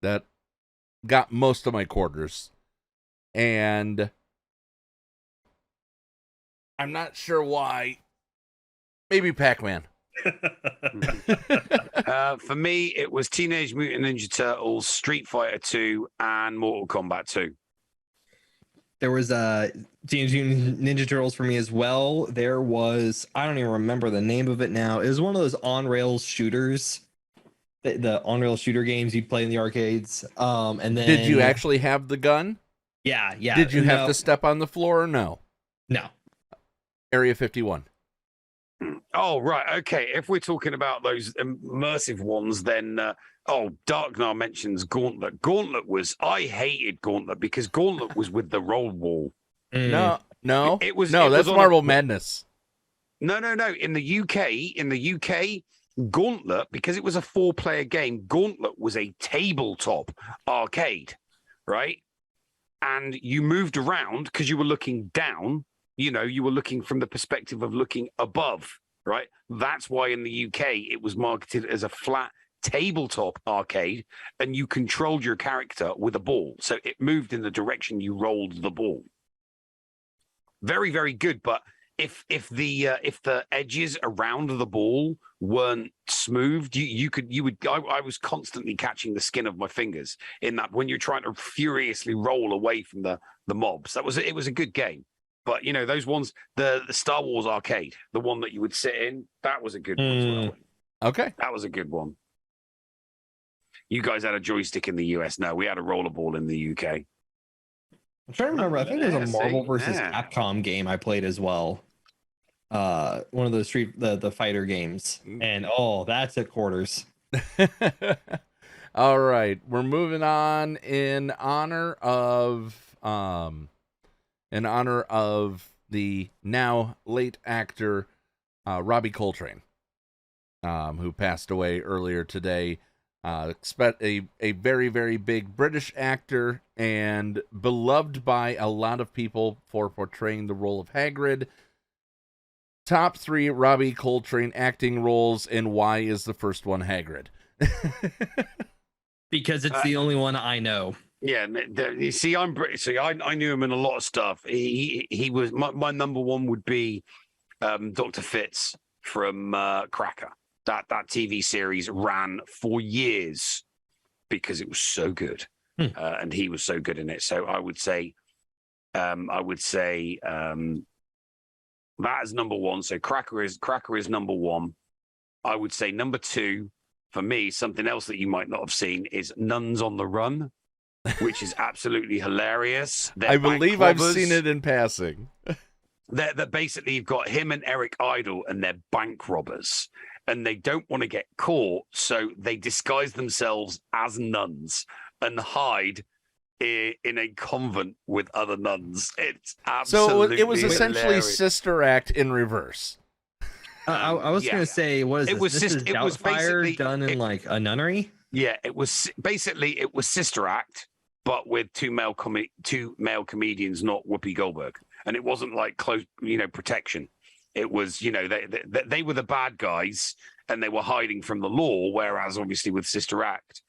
C: that got most of my quarters. And I'm not sure why. Maybe Pac-Man.
D: For me, it was Teenage Mutant Ninja Turtles, Street Fighter 2, and Mortal Kombat 2.
O: There was Teenage Mutant Ninja Turtles for me as well. There was, I don't even remember the name of it now. It was one of those on-rails shooters, the on-rail shooter games you'd play in the arcades. And then
C: Did you actually have the gun?
O: Yeah.
C: Did you have to step on the floor or no?
O: No.
C: Area 51.
D: Oh, right. Okay. If we're talking about those immersive ones, then, Darknar mentions Gauntlet. I hated Gauntlet because Gauntlet was with the roll wall.
C: No.
D: That's
C: Marble Madness.
D: No. In the UK, Gauntlet, because it was a 4-player game, Gauntlet was a tabletop arcade, right? And you moved around because you were looking down. You were looking from the perspective of looking above, right? That's why in the UK it was marketed as a flat tabletop arcade, and you controlled your character with a ball. So it moved in the direction you rolled the ball. Very, very good. But if the edges around the ball weren't smoothed, I was constantly catching the skin of my fingers in that when you're trying to furiously roll away from the mobs. It was a good game. But those ones, the Star Wars arcade, the one that you would sit in, that was a good one as well.
C: Okay.
D: That was a good one. You guys had a joystick in the US. No, we had a rollerball in the UK.
O: I'm trying to remember. I think there was a Marvel versus Capcom game I played as well. One of those the fighter games. And that took quarters.
C: All right. We're moving on in honor of the now late actor Robbie Coltrane, who passed away earlier today. A very, very big British actor and beloved by a lot of people for portraying the role of Hagrid. Top 3 Robbie Coltrane acting roles, and why is the first one Hagrid?
O: Because it's the only one I know.
D: Yeah, you see, I'm British. So I knew him in a lot of stuff. He was my number one would be Dr. Fitz from Cracker. That TV series ran for years because it was so good, and he was so good in it. So I would say that is number one. So Cracker is number one. I would say number 2 for me. Something else that you might not have seen is Nuns on the Run, which is absolutely hilarious.
C: I believe I've seen it in passing.
D: That basically you've got him and Eric Idle, and they're bank robbers. And they don't want to get caught, so they disguise themselves as nuns and hide in a convent with other nuns. It's absolutely
C: so it was essentially
D: hilarious.
C: Sister Act in reverse.
O: I was going to say, what is this? This is Doubtfire done in like a nunnery?
D: Yeah, it was Sister Act, but with two male comedians, not Whoopi Goldberg, and it wasn't like close, protection. It was, they were the bad guys and they were hiding from the law. Whereas obviously with Sister Act,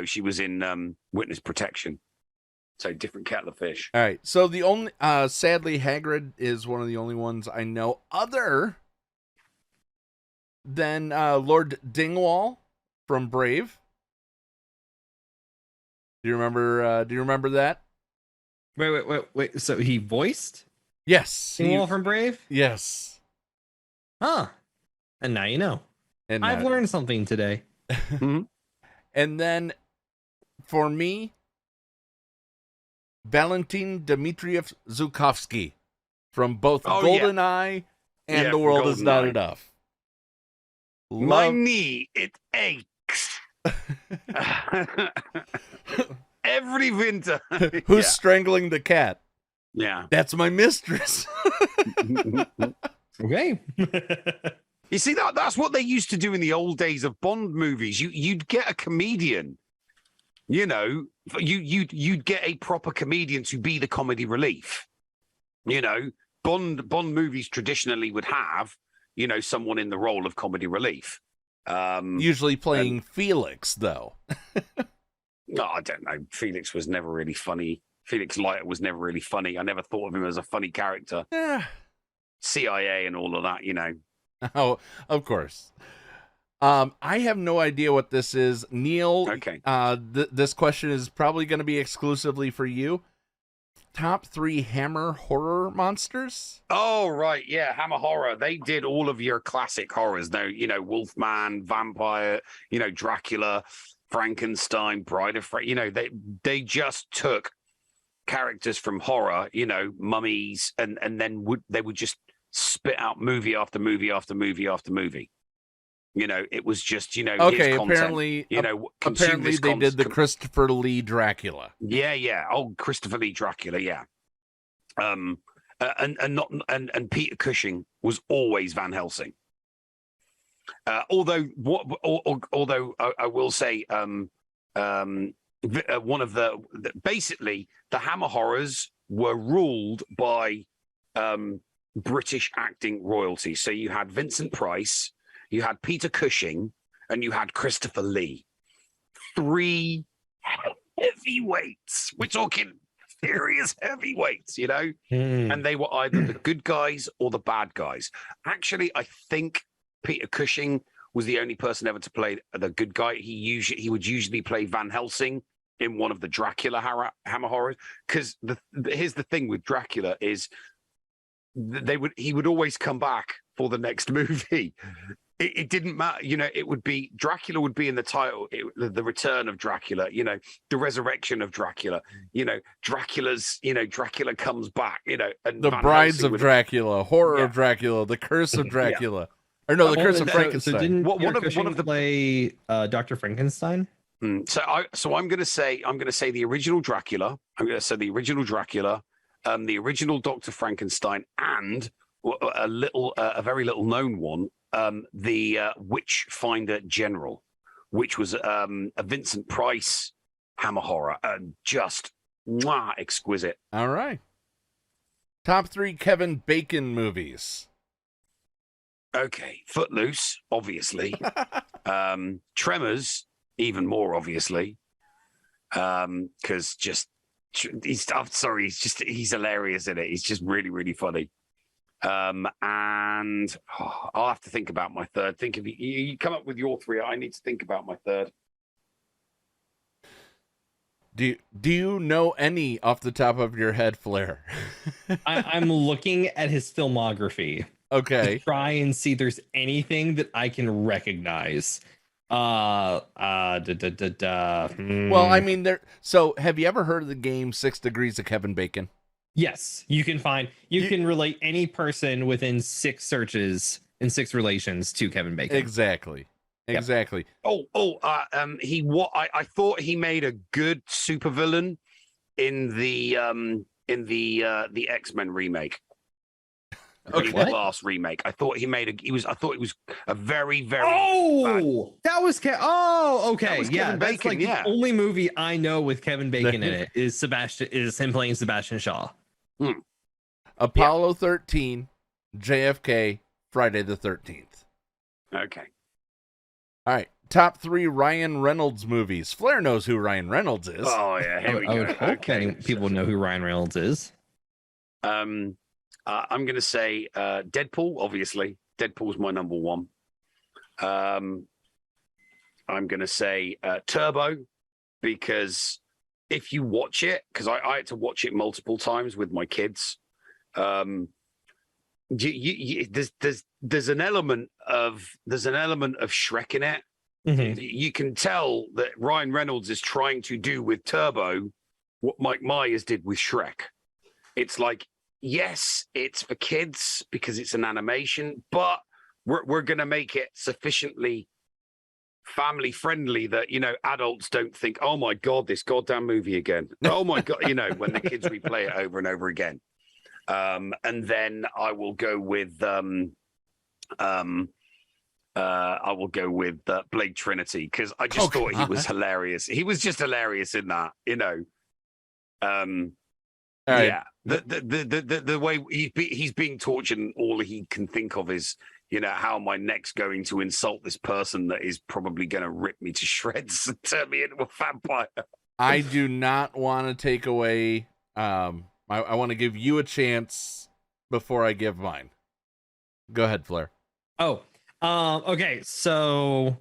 D: she was in witness protection. So different kettle of fish.
C: All right. So the only, sadly, Hagrid is one of the only ones I know other than Lord Dingwall from Brave. Do you remember that?
O: Wait. So he voiced?
C: Yes.
O: Dingwall from Brave?
C: Yes.
O: Huh. And now you know.
C: And
O: I've learned something today.
C: And then, for me, Valentin Dmitriev Zukovsky from both GoldenEye and The World Is Not Enough.
D: My knee, it aches. Every winter.
C: Who's strangling the cat?
D: Yeah.
C: That's my mistress.
O: Okay.
D: You see, that's what they used to do in the old days of Bond movies. You'd get a comedian, you'd get a proper comedian to be the comedy relief, Bond movies traditionally would have, you know, someone in the role of comedy relief.
C: Usually playing Felix, though.
D: No, I don't know. Felix was never really funny. Felix Leiter was never really funny. I never thought of him as a funny character.
C: Yeah.
D: CIA and all of that, you know.
C: Oh, of course. I have no idea what this is. Neil,
D: okay.
C: This question is probably going to be exclusively for you. Top 3 Hammer horror monsters?
D: Oh, right. Yeah, Hammer Horror. They did all of your classic horrors. Now, you know, Wolfman, Vampire, you know, Dracula, Frankenstein, Bride of Frankenstein. You know, they just took characters from horror, you know, mummies, and then they would just spit out movie after movie after movie after movie. You know, it was just, you know,
C: okay.
D: content,
C: Apparently,
D: you know,
C: apparently they did the Christopher Lee Dracula.
D: Yeah. Oh, Christopher Lee Dracula. Yeah. And Peter Cushing was always Van Helsing. Although I will say, one of basically the Hammer Horrors were ruled by British acting royalty. So you had Vincent Price, you had Peter Cushing, and you had Christopher Lee. 3 heavyweights. We're talking serious heavyweights, you know? And they were either the good guys or the bad guys. Actually, I think Peter Cushing was the only person ever to play the good guy. He would usually play Van Helsing in one of the Dracula Hammer Horrors. Because here's the thing with Dracula is he would always come back for the next movie. It didn't matter, you know. It would be Dracula would be in the title, the return of Dracula, you know, the resurrection of Dracula, you know, Dracula comes back, you know, and
C: the
D: Van
C: Brides
D: Helsing
C: of Dracula, Horror of Dracula, the Curse of Dracula, or no, the Curse of Frankenstein.
O: So didn't
D: one of the
O: play Dr. Frankenstein?
D: So I'm going to say the original Dracula. I'm going to say the original Dracula, the original Dr. Frankenstein, and a very little known one. The Witchfinder General, which was a Vincent Price Hammer Horror, and just exquisite.
C: All right. Top 3 Kevin Bacon movies.
D: Okay, Footloose, obviously. Tremors, even more obviously. Because he's hilarious in it. He's just really, really funny. And I'll have to think about my third. Think of you come up with your 3. I need to think about my third.
C: Do you know any off the top of your head, Flair?
O: I'm looking at his filmography.
C: Okay.
O: To try and see if there's anything that I can recognize. Well,
C: I mean, so have you ever heard of the game 6 Degrees of Kevin Bacon?
O: Yes, you can relate any person within 6 searches and 6 relations to Kevin Bacon.
C: Exactly.
O: Yep.
D: I thought he made a good supervillain in the X-Men remake.
C: Okay.
D: The last remake. I thought he was a very, very
O: that was okay.
D: That was
O: yeah,
D: Kevin
O: that's
D: Bacon,
O: like
D: yeah.
O: the only movie I know with Kevin Bacon in it is him playing Sebastian Shaw.
C: Apollo 13, JFK, Friday the 13th.
D: Okay.
C: All right. Top 3 Ryan Reynolds movies. Flair knows who Ryan Reynolds is.
D: Oh yeah, here we go.
O: I would hope people know who Ryan Reynolds is.
D: I'm going to say Deadpool, obviously. Deadpool's my number 1. I'm going to say Turbo, because if you watch it, because I had to watch it multiple times with my kids, there's an element of Shrek in it.
O: Mm-hmm.
D: You can tell that Ryan Reynolds is trying to do with Turbo what Mike Myers did with Shrek. It's like, yes, it's for kids because it's an animation, but we're going to make it sufficiently family friendly that, you know, adults don't think, oh my God, this goddamn movie again. Oh my God, you know, when the kids replay it over and over again. And then I will go with Blade Trinity, because I just thought he was hilarious. He was just hilarious in that, you know.
C: right.
D: Yeah, the way he's being tortured, and all he can think of is, how am I next going to insult this person that is probably going to rip me to shreds and turn me into a vampire?
C: I do not want to take away. I want to give you a chance before I give mine. Go ahead, Flair.
O: Oh, okay. So,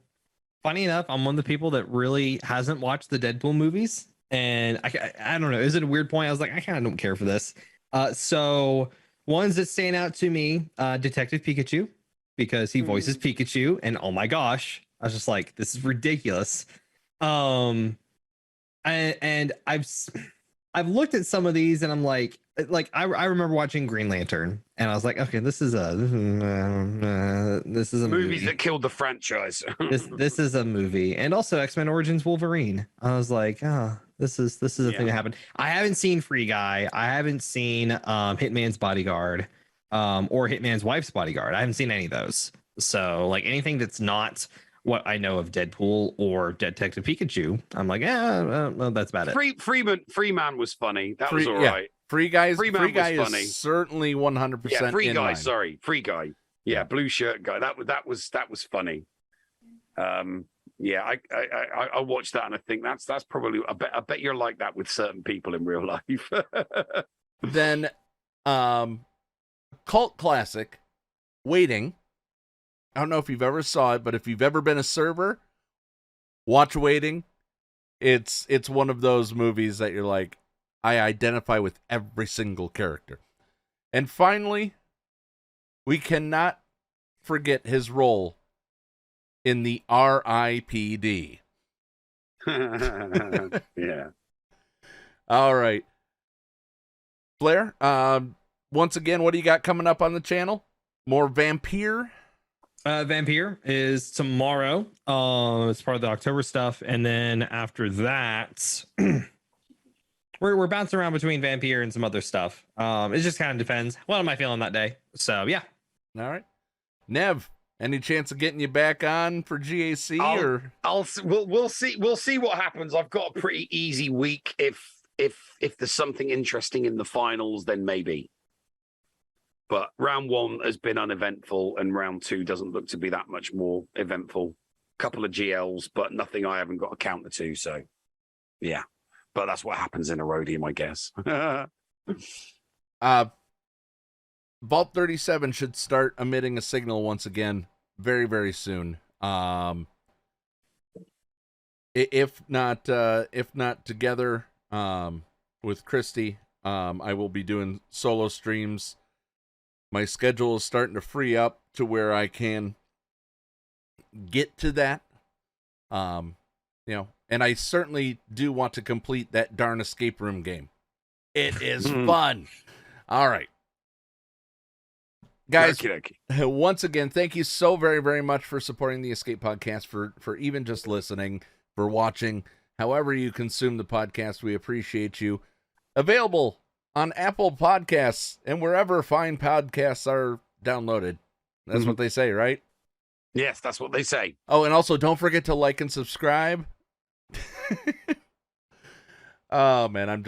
O: funny enough, I'm one of the people that really hasn't watched the Deadpool movies, and I don't know. Is it a weird point? I was like, I kind of don't care for this. So ones that stand out to me, Detective Pikachu, because he voices Pikachu, and oh my gosh, I was just like, this is ridiculous. And I've looked at some of these, and I'm like I remember watching Green Lantern, and I was like, okay, this is a
D: Movies
O: movie
D: that killed the franchise.
O: this is a movie. And also X-Men Origins Wolverine. I was like, this is a thing that happened. I haven't seen Free Guy. I haven't seen Hitman's Bodyguard, or Hitman's Wife's Bodyguard. I haven't seen any of those. So like anything that's not what I know of Deadpool or Detective Pikachu, I'm like, well, that's about it.
D: Freeman was funny. That was all right.
C: Free Guy
D: Free
C: is
D: funny.
C: certainly 100%.
D: Yeah, Free Guy.
C: line.
D: Sorry, Free Guy. Yeah, blue shirt guy. That was funny. Yeah, I watched that, and I think that's probably. I bet you're like that with certain people in real life.
C: Then, cult classic, Waiting. I don't know if you've ever saw it, but if you've ever been a server, watch Waiting. It's one of those movies that you're like, I identify with every single character. And finally, we cannot forget his role in the R.I.P.D.
D: Yeah.
C: All right. Blair, once again, what do you got coming up on the channel? More Vampire?
O: Vampire is tomorrow. It's part of the October stuff. And then after that, we're bouncing around between Vampire and some other stuff. It just kind of depends. What am I feeling that day? So, yeah.
C: All right. Nev, any chance of getting you back on for GAC?
D: We'll see what happens. I've got a pretty easy week. If there's something interesting in the finals, then maybe. But round 1 has been uneventful, and round 2 doesn't look to be that much more eventful. Couple of GLs, but nothing I haven't got a counter to. So, yeah. But that's what happens in a Rhodium, I guess.
C: Vault 37 should start emitting a signal once again very, very soon. If not together with Christy, I will be doing solo streams. My schedule is starting to free up to where I can get to that. And I certainly do want to complete that darn escape room game. It is fun. All right. Guys, once again, thank you so very, very much for supporting the Escape Podcast, for even just listening, for watching, however you consume the podcast. We appreciate you. Available on Apple Podcasts and wherever fine podcasts are downloaded. That's what they say, right?
D: Yes, that's what they say.
C: Oh, and also don't forget to like and subscribe. Oh, man, I'm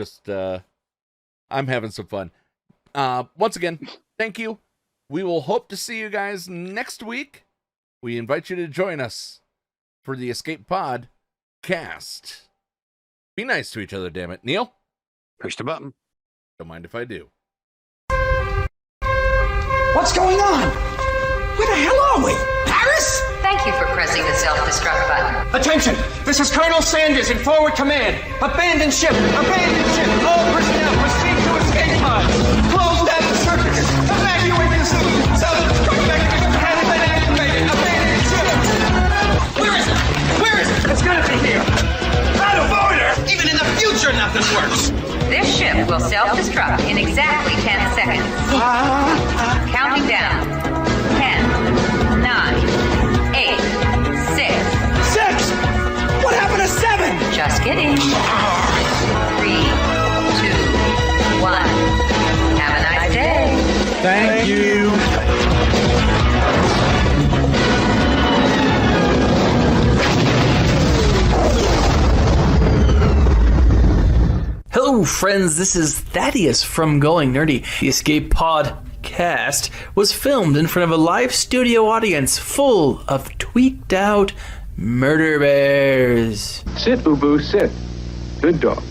C: having some fun. Once again, thank you. We will hope to see you guys next week. We invite you to join us for the Escape Pod cast. Be nice to each other, damn it. Neil?
D: Push the button.
C: Don't mind if I do.
S: What's going on? Where the hell are we? Paris?
T: Thank you for pressing the self-destruct button.
S: Attention! This is Colonel Sanders in forward command. Abandon ship! Abandon ship! All personnel proceed to escape pods. Close down the circuits. Evacuate the self-destruct mechanism has been activated. Abandon ship! Where is it? Where is it? It's gonna be here. Out of order! Even in the future, nothing works.
T: This ship will self-destruct in exactly 10 seconds. Counting down. 10, 9, 8, 6.
S: 6! What happened to 7?
T: Just kidding. 3, 2, 1. Have a nice day.
S: Thank you.
U: Hello
M: Hello, friends. This is Thaddeus from Going Nerdy. The Escape Podcast was filmed in front of a live studio audience full of tweaked out murder bears.
U: Sit, Boo Boo, sit. Good dog.